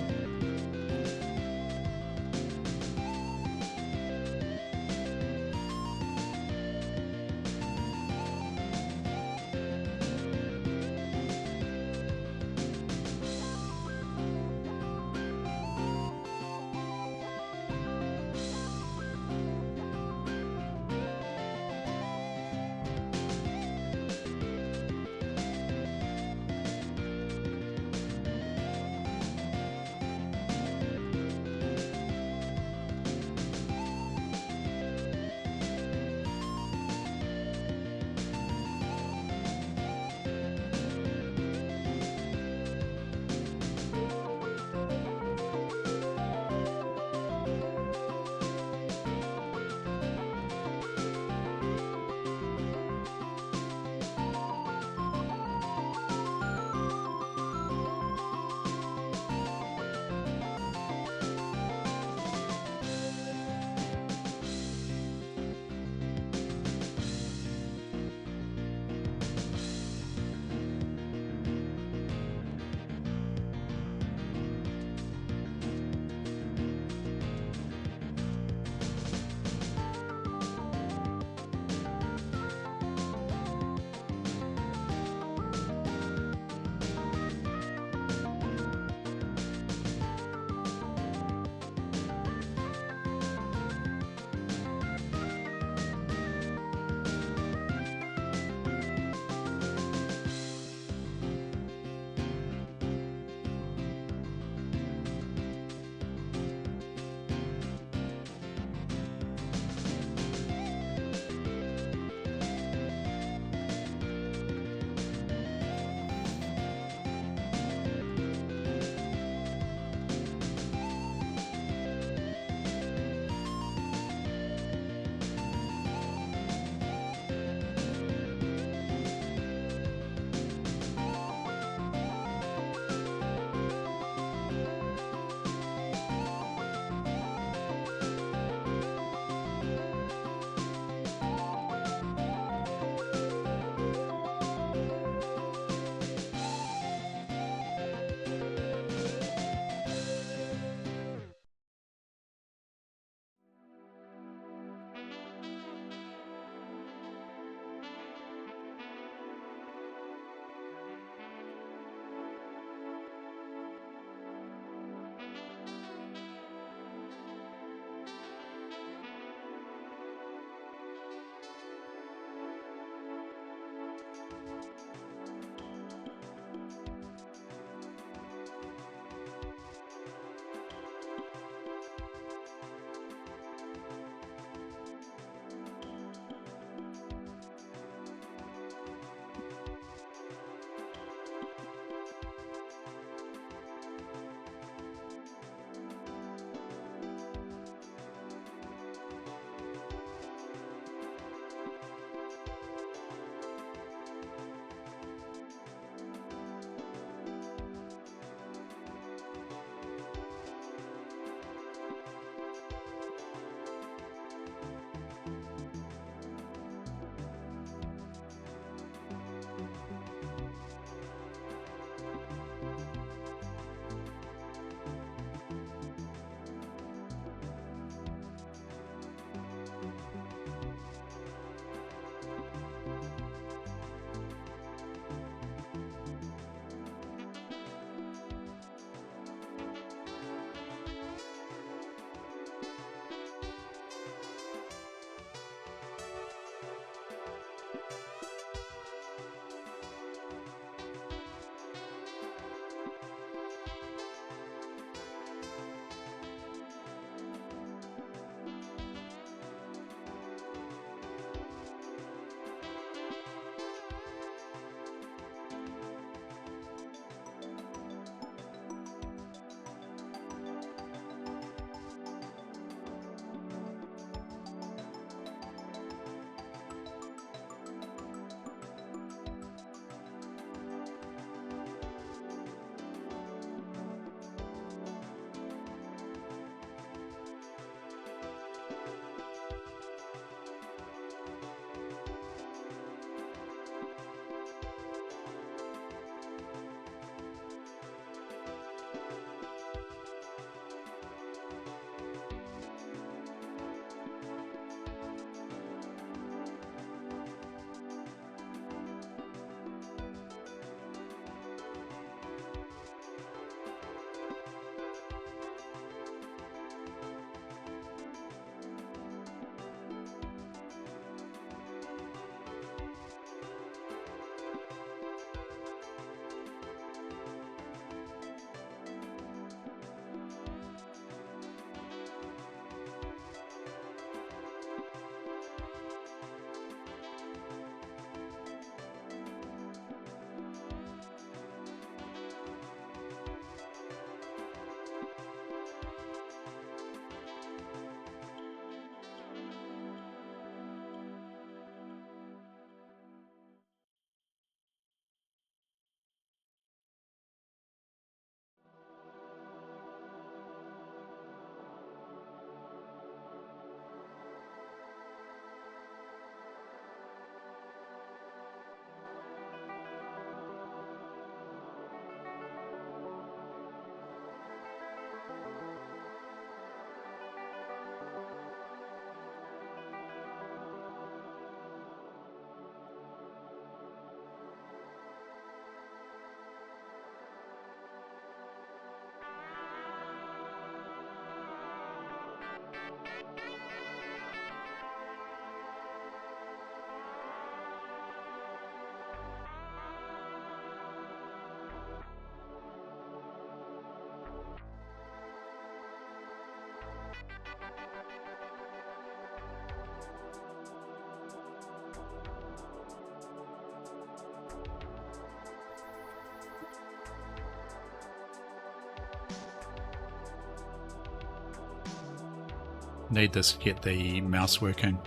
need this to get the mouse working.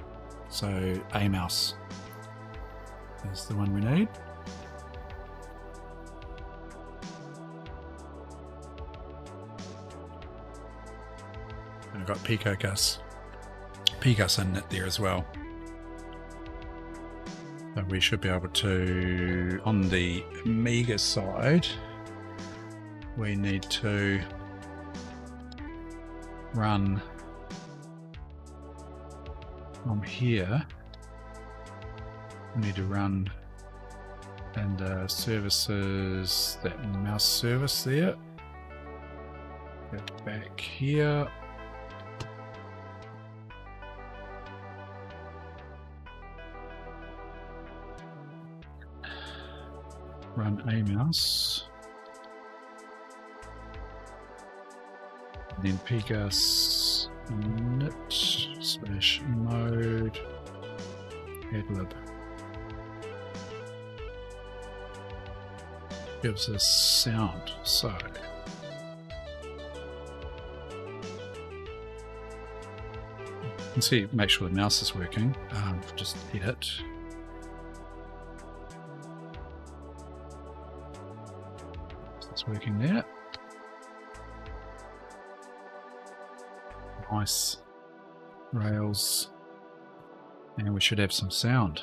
So a mouse is the one we need. And I've got PCAS in it there as well. So we should be able to, on the Amiga side, we need to run from here. We need to run and services, that mouse service there. Go back here. Run a mouse. Then PCAS init / mode adlib. Gives us sound. So you can see, make sure the mouse is working. Just edit. It's working there. Nice rails, and we should have some sound.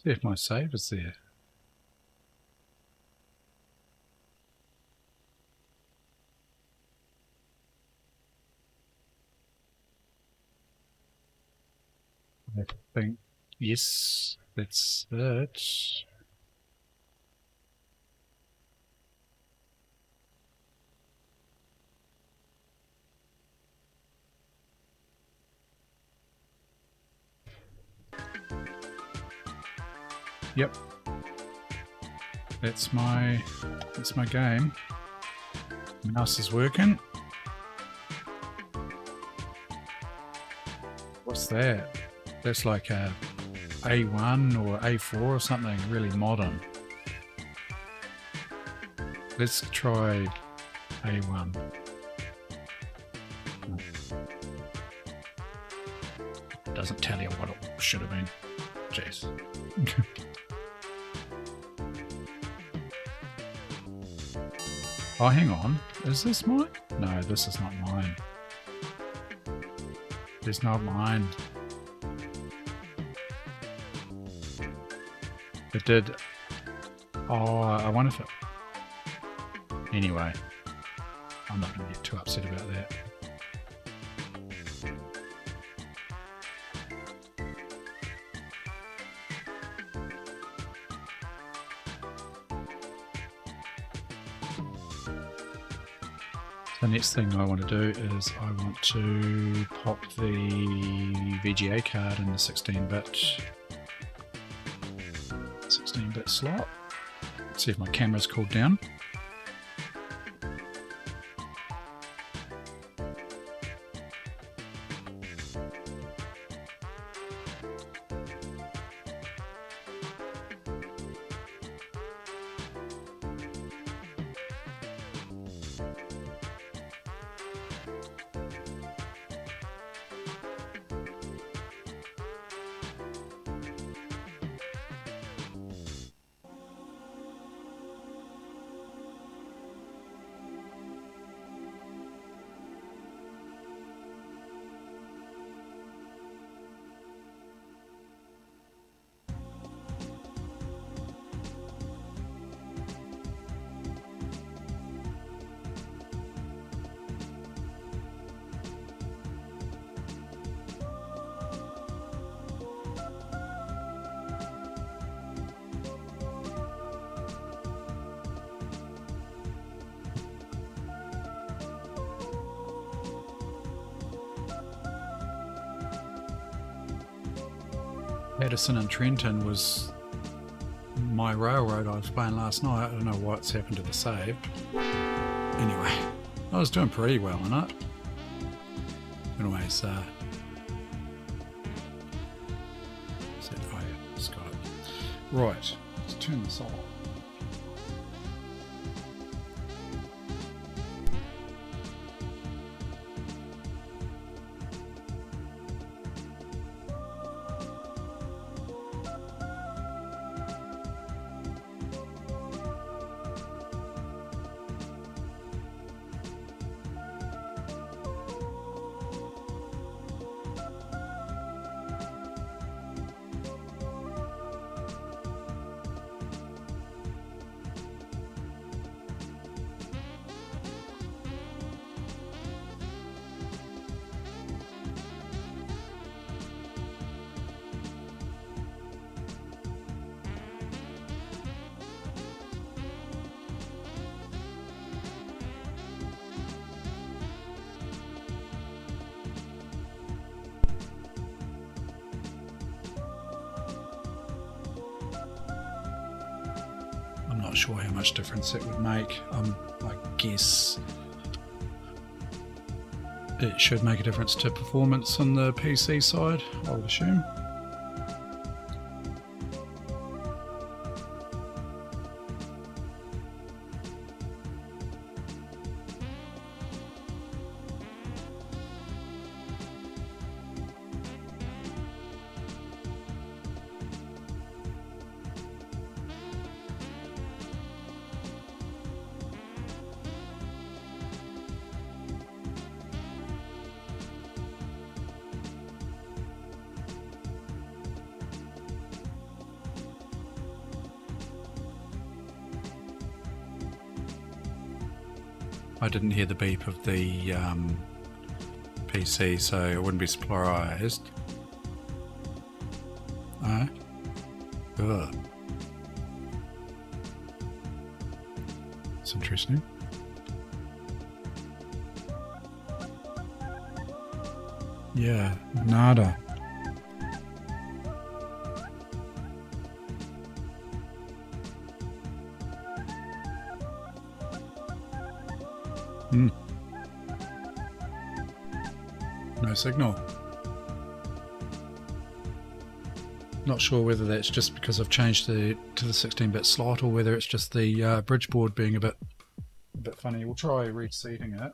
See if my save is there. I think, yes, that's it. Yep. That's my game. Mouse is working. What's that? That's like a A1 or A4 or something really modern. Let's try A1. Doesn't tell you what it should have been. Jeez. Oh, hang on. Is this mine? No, this is not mine. It's not mine. It did. Oh, I wonder if it. Anyway, I'm not going to get too upset about that. The next thing I want to do is I want to pop the VGA card in the 16-bit slot. See if my camera's cooled down. Addison and Trenton was my railroad I was playing last night. I don't know what's happened to the save. Anyway, I was doing pretty well in it. Anyways, set Skype. Right, let's turn this off. Not sure how much difference it would make. I guess it should make a difference to performance on the PC side, I would assume. I didn't hear the beep of the PC, so I wouldn't be surprised. Ugh. It's interesting. Yeah, nada. No signal. Not sure whether that's just because I've changed to the 16-bit slot, or whether it's just the Bridgeboard being a bit funny. We'll try reseating it.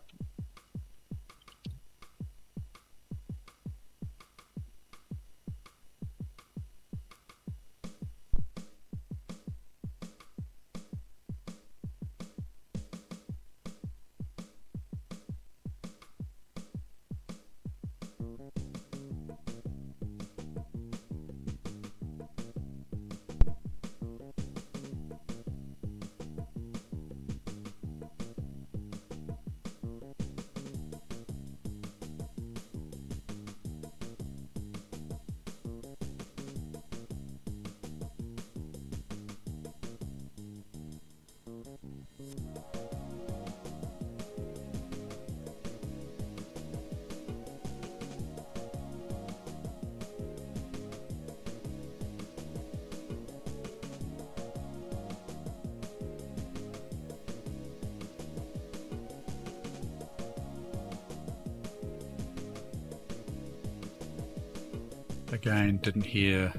Again, didn't hear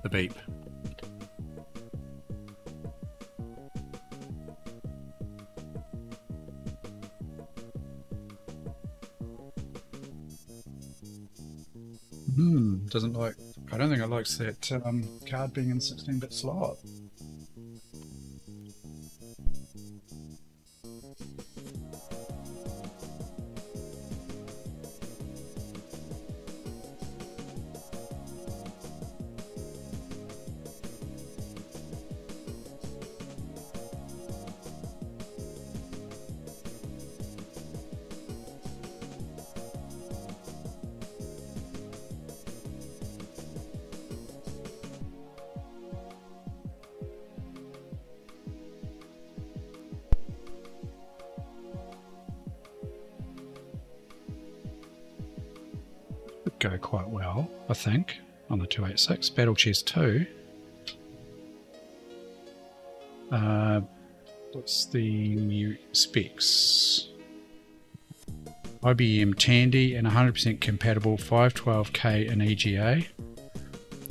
the beep. Doesn't like, I don't think it likes that card being in 16-bit slot. Go quite well, I think, on the 286. Battle Chest 2. What's the new specs? IBM Tandy and 100% compatible 512K in EGA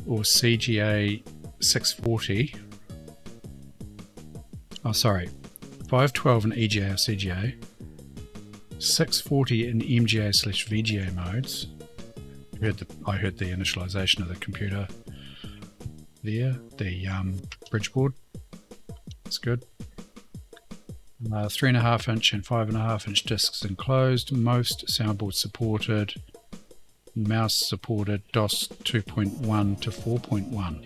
or CGA 640. Oh, sorry, 512 in EGA or CGA, 640 in MGA/VGA modes. I heard the initialization of the computer there, the Bridgeboard. It's good. 3.5-inch and 5.5-inch discs enclosed. Most soundboards supported. Mouse supported DOS 2.1 to 4.1.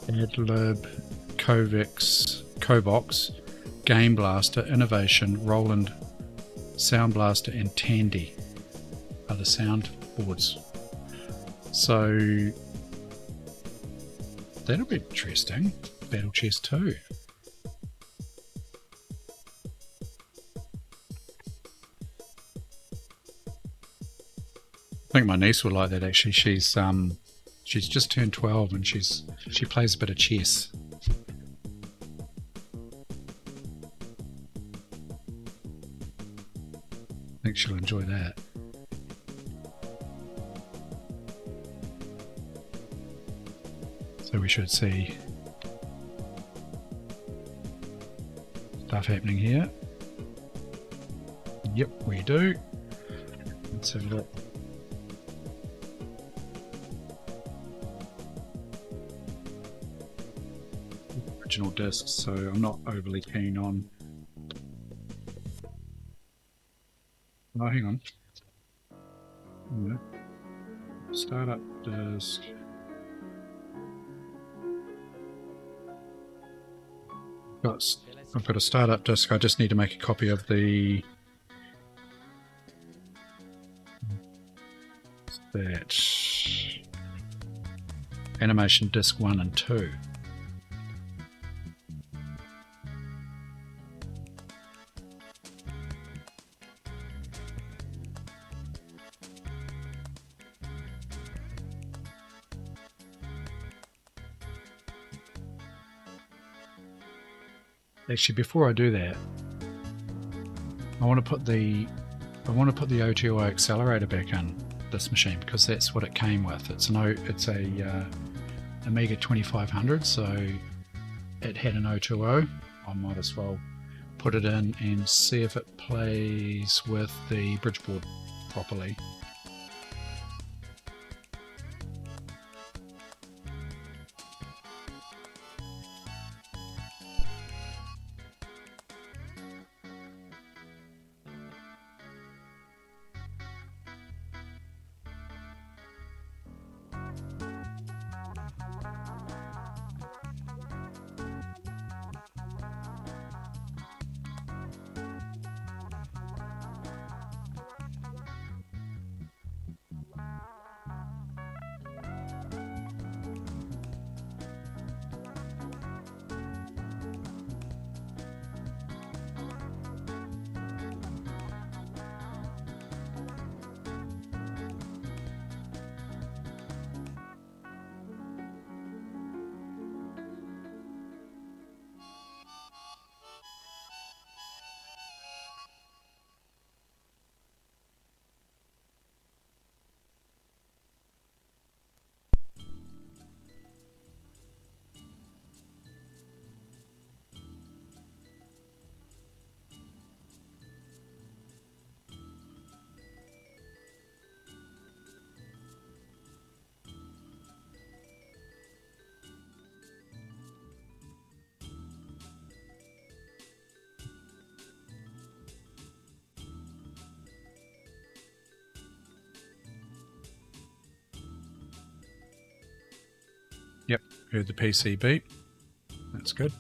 AdLib, Covox, Game Blaster, Innovation, Roland, Sound Blaster and Tandy are the sound boards. So that'll be interesting. Battle Chest 2. I think my niece would like that actually. She's just turned 12 and she plays a bit of chess. I think she'll enjoy that. So we should see stuff happening here. Yep, we do. Let's have a look. Original discs, so I'm not overly keen on. Oh, hang on. Yeah. Startup disk. I've got a startup disk. I just need to make a copy of the animation disk 1 and 2. Actually, before I do that, I want to put the O2O accelerator back in this machine because that's what it came with. It's a Amiga 2500, so it had an O2O. I might as well put it in and see if it plays with the Bridgeboard properly. Yep, heard the PC beep. That's good.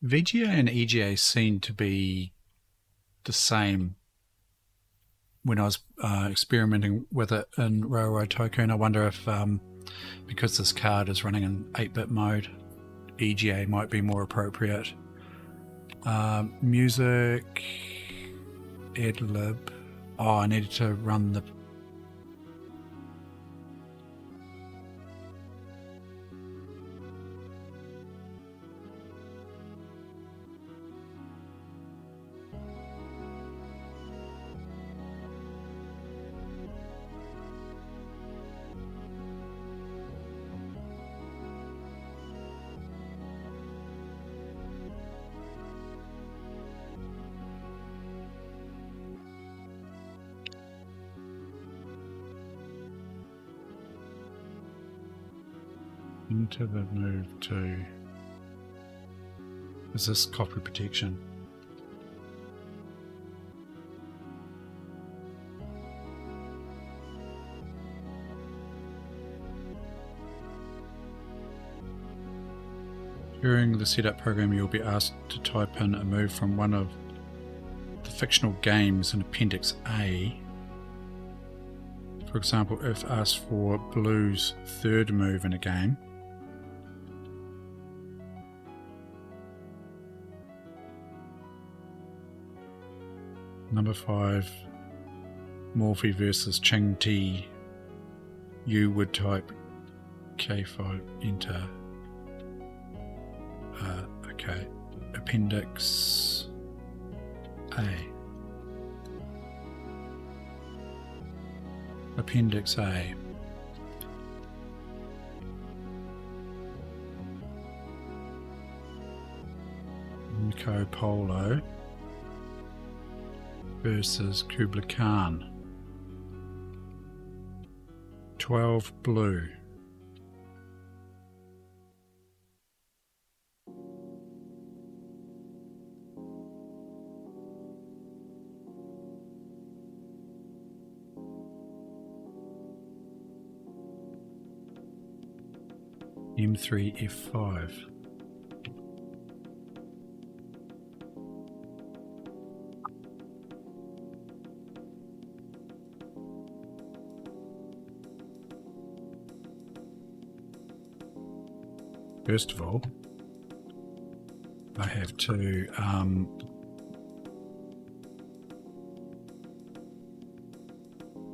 VGA and EGA seem to be the same when I was experimenting with it in Railroad Tycoon. I wonder if, because this card is running in 8-bit mode, EGA might be more appropriate. Music, Adlib. Oh, I needed to run the... into the move to... Is this copy protection? During the setup program, you'll be asked to type in a move from one of the fictional games in Appendix A. For example, if asked for Blue's third move in a game, number 5 Morphe versus Ching T. U would type K5 enter. Okay. Appendix A. Appendix A. Nico Polo versus Kubla Khan. 12 blue. M3 F5. First of all, I have to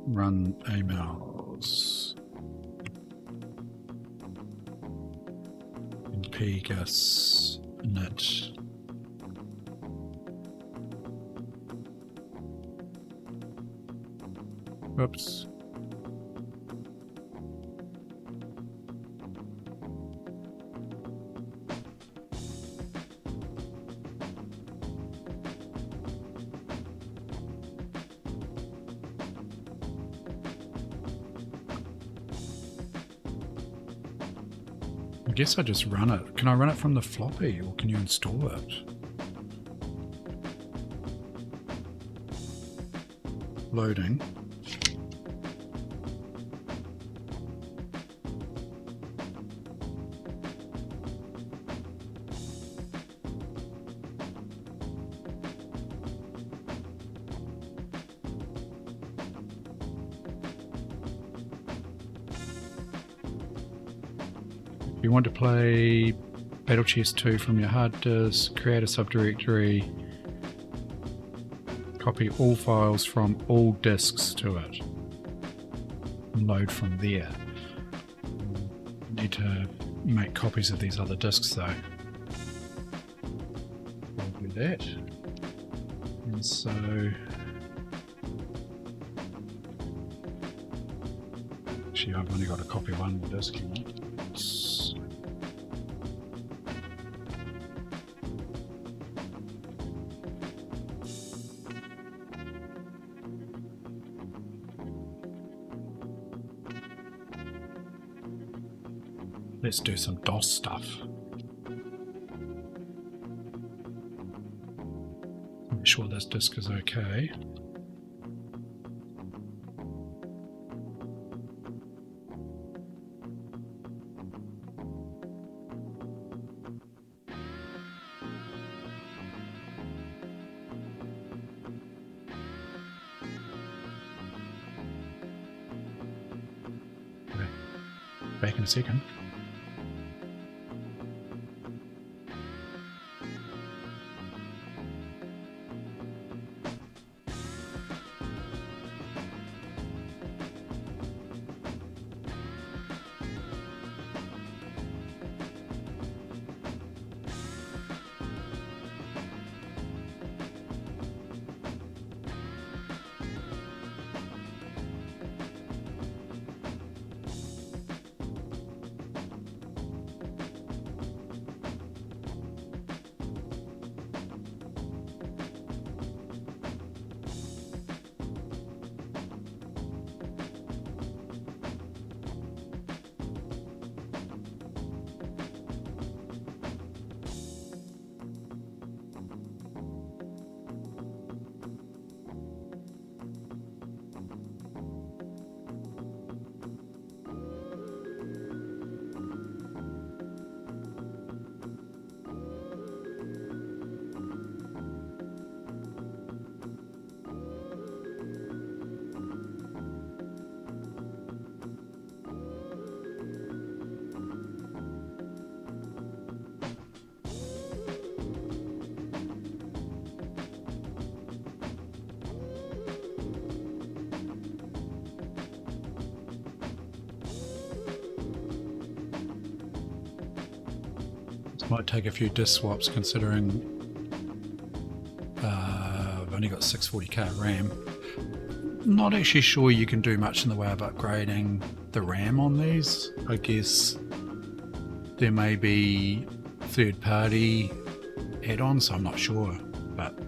run emails in pgas init. Oops. I guess I just run it. Can I run it from the floppy or can you install it? Loading. If you want to play Battle Chess 2 from your hard disk, create a subdirectory, copy all files from all disks to it, and load from there. You need to make copies of these other disks though. We'll do that. And so actually I've only got a copy of one more disk here. Let's do some DOS stuff. Make sure this disk is okay. Okay. Back in a second. Might take a few disk swaps considering I've only got 640k RAM. Not actually sure you can do much in the way of upgrading the RAM on these. I guess there may be third-party add-ons, I'm not sure, but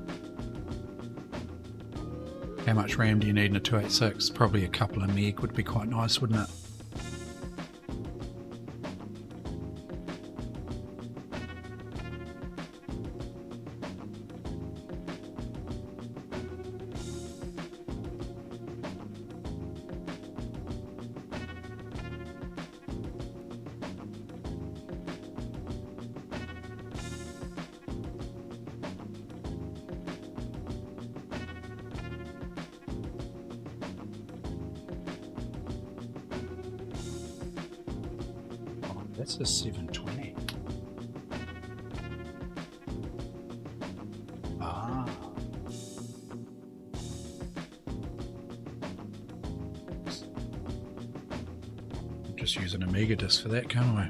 how much RAM do you need in a 286? Probably a couple of meg would be quite nice, wouldn't it? That's a 720. Ah. I'm just using a mega disk for that, can't I?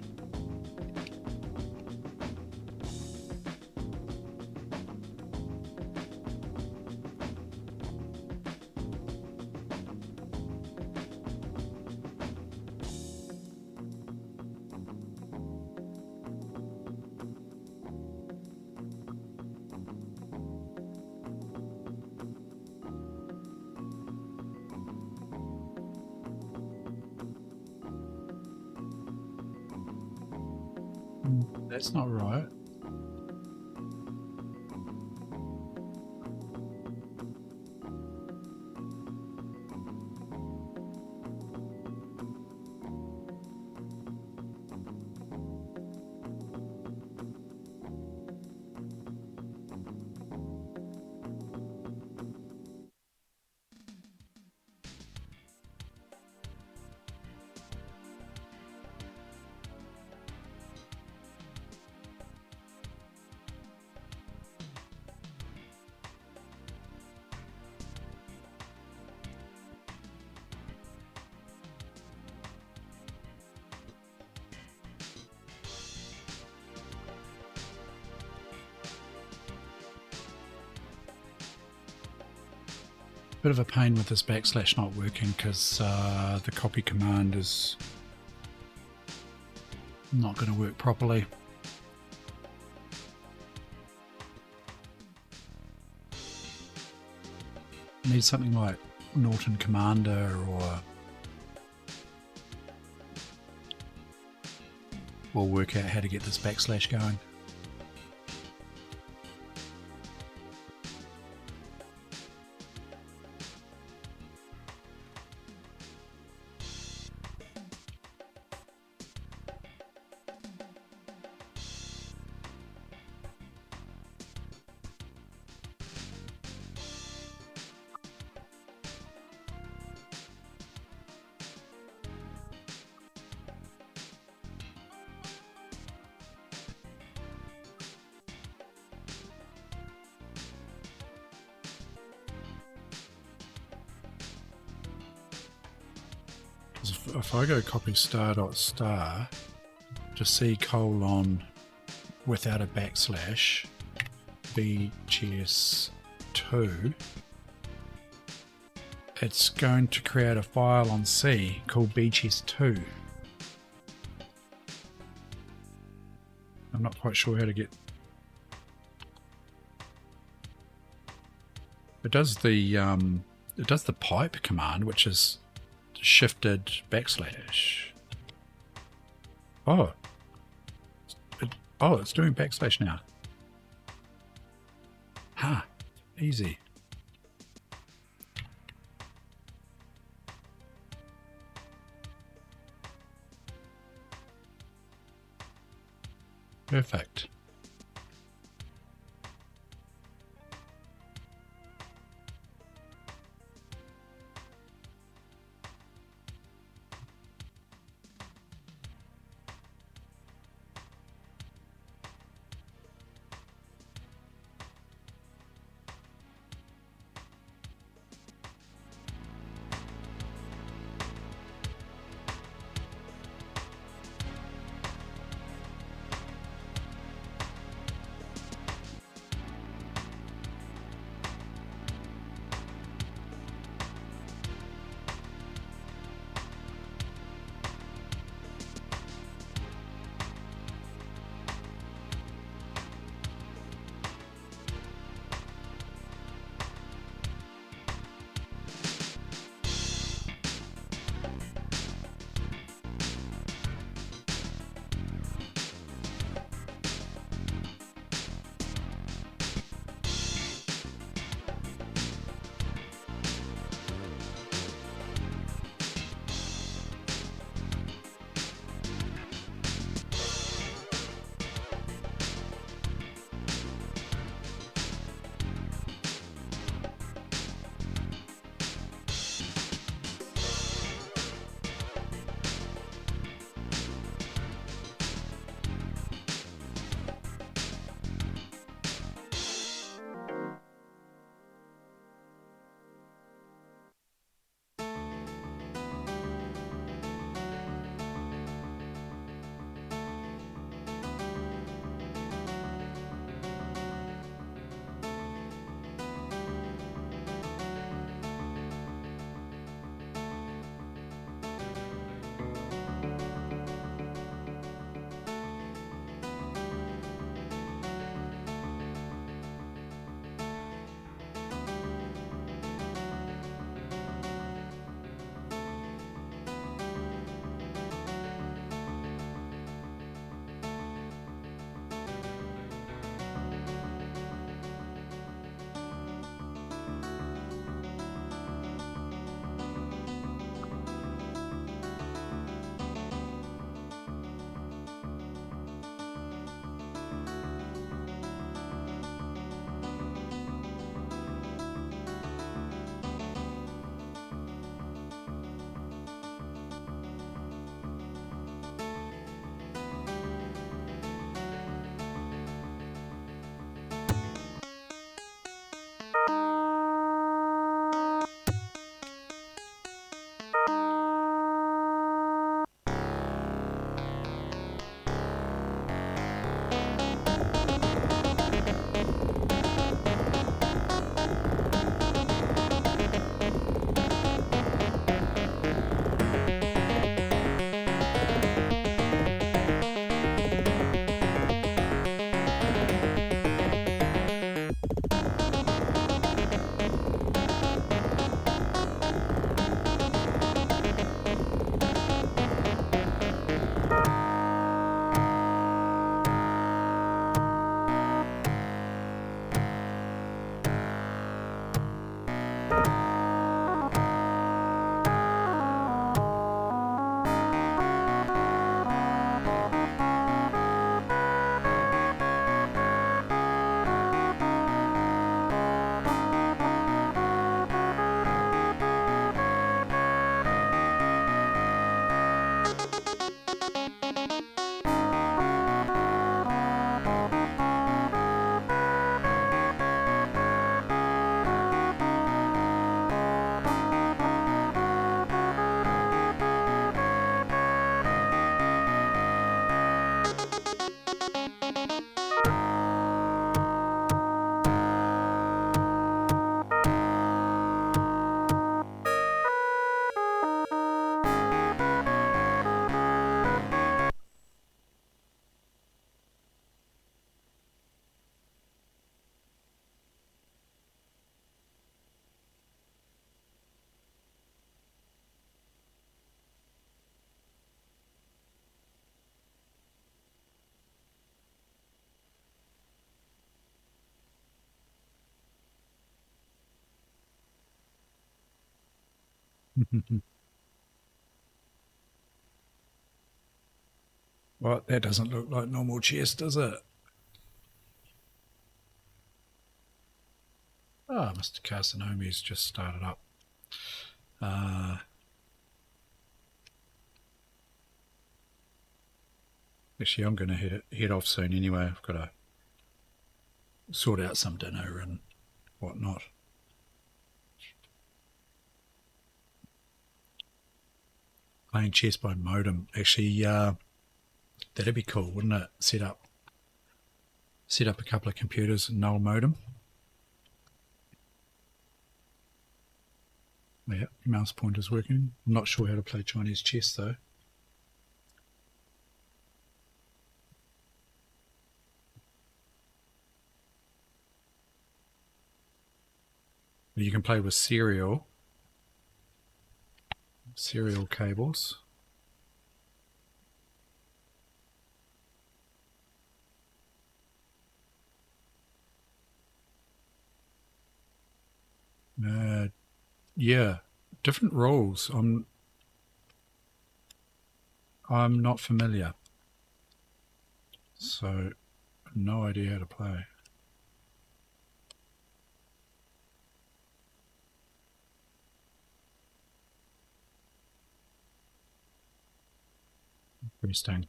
That's not right. Bit of a pain with this backslash not working because the copy command is not going to work properly. Need something like Norton Commander or we'll work out how to get this backslash going. If I go copy star.star to C colon without a backslash BGS2, it's going to create a file on C called BGS2. I'm not quite sure how to get. It does the pipe command, which is shifted backslash. Oh, it's doing backslash now. Ha, easy. Perfect. Well, that doesn't look like normal chest, does it? Ah, Mr. Carcinomi's just started up. Actually, I'm going to head off soon anyway. I've got to sort out some dinner and whatnot. Playing chess by modem. Actually, that'd be cool, wouldn't it? Set up a couple of computers and null modem. Yeah, mouse pointer's working. I'm not sure how to play Chinese chess though. You can play with serial cables. Yeah, different rules. I'm not familiar, so no idea how to play. Interesting.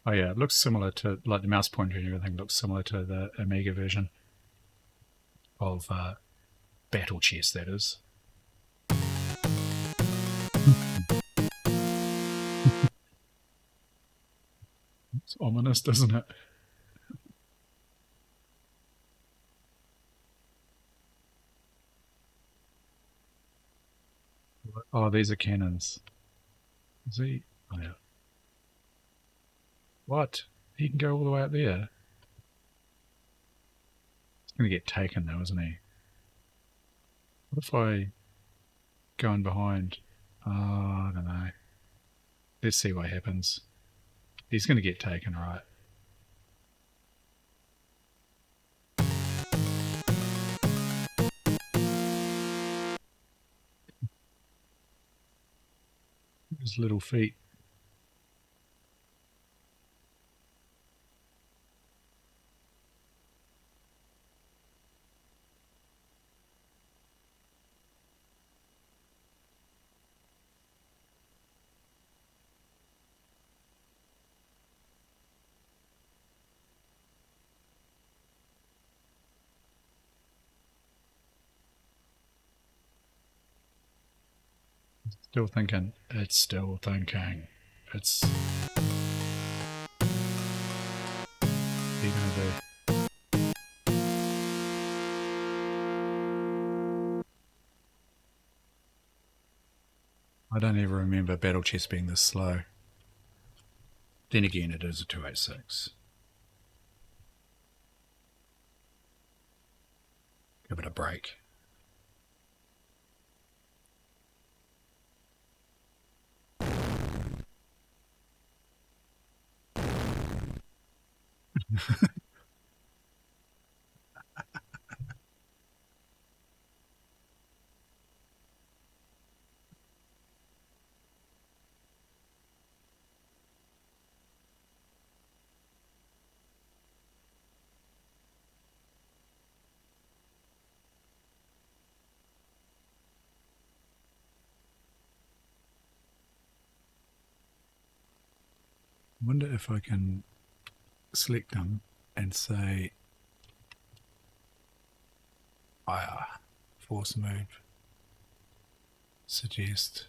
Oh yeah, it looks similar to, like the mouse pointer and everything looks similar to the Amiga version of Battle Chess, that is. It's ominous, doesn't it? Oh, these are cannons. Is he? Oh yeah. What? He can go all the way up there? He's going to get taken though, isn't he? What if I go in behind? Oh, I don't know. Let's see what happens. He's going to get taken, right? His little feet. Still thinking. It's still thinking. It's... What are you going to do? I don't even remember Battle Chess being this slow. Then again, it is a 286. Give it a break. I wonder if I can select them and say force move, suggest.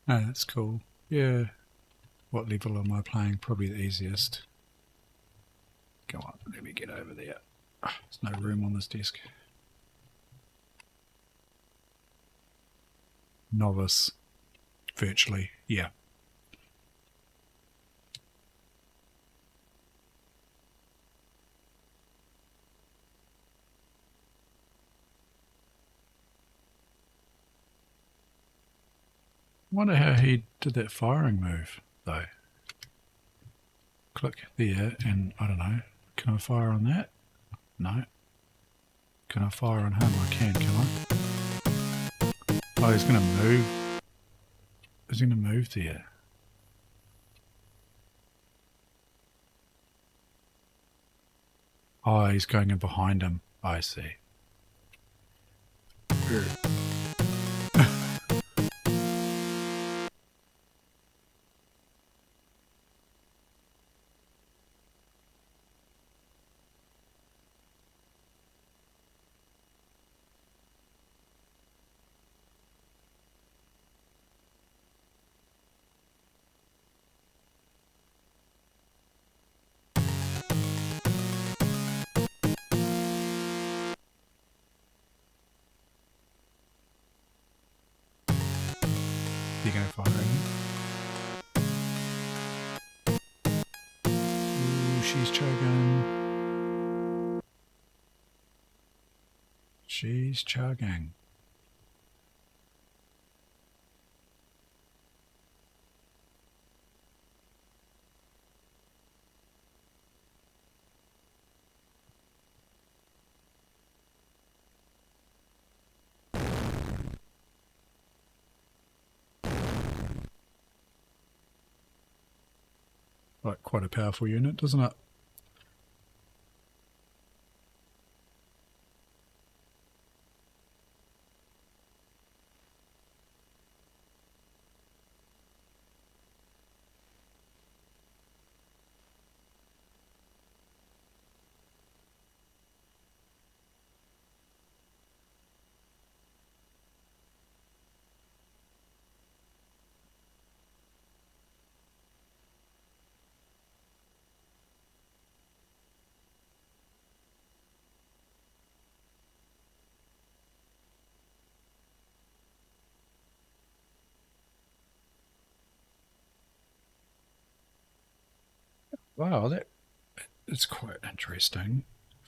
Oh, that's cool. Yeah. What level am I playing? Probably the easiest. Go on, let me get over there. There's no room on this desk. Novice. Virtually, yeah. Wonder how he did that firing move, though. Click there, and I don't know. Can I fire on that? No. Can I fire on him? I can I? Oh, he's going to move. He's going to move there. Oh, he's going in behind him. I see. You going to fire him? Ooh, she's chugging. She's chugging. Like quite a powerful unit, doesn't it? Wow, it's quite interesting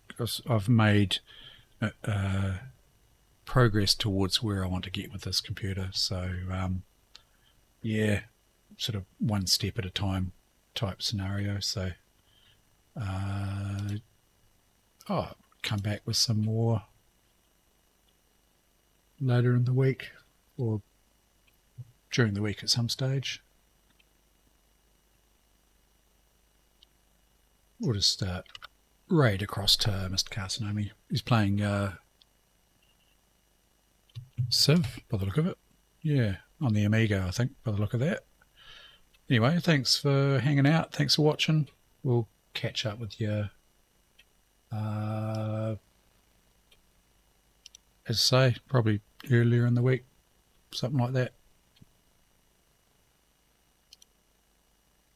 because I've made progress towards where I want to get with this computer. So yeah, sort of one step at a time type scenario. So come back with some more later in the week or during the week at some stage. We'll just raid across to Mr. Carsonomi. He's playing Civ, by the look of it. Yeah, on the Amiga, I think, by the look of that. Anyway, thanks for hanging out. Thanks for watching. We'll catch up with you, as I say, probably earlier in the week, something like that.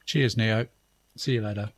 Cheers, Neo. See you later.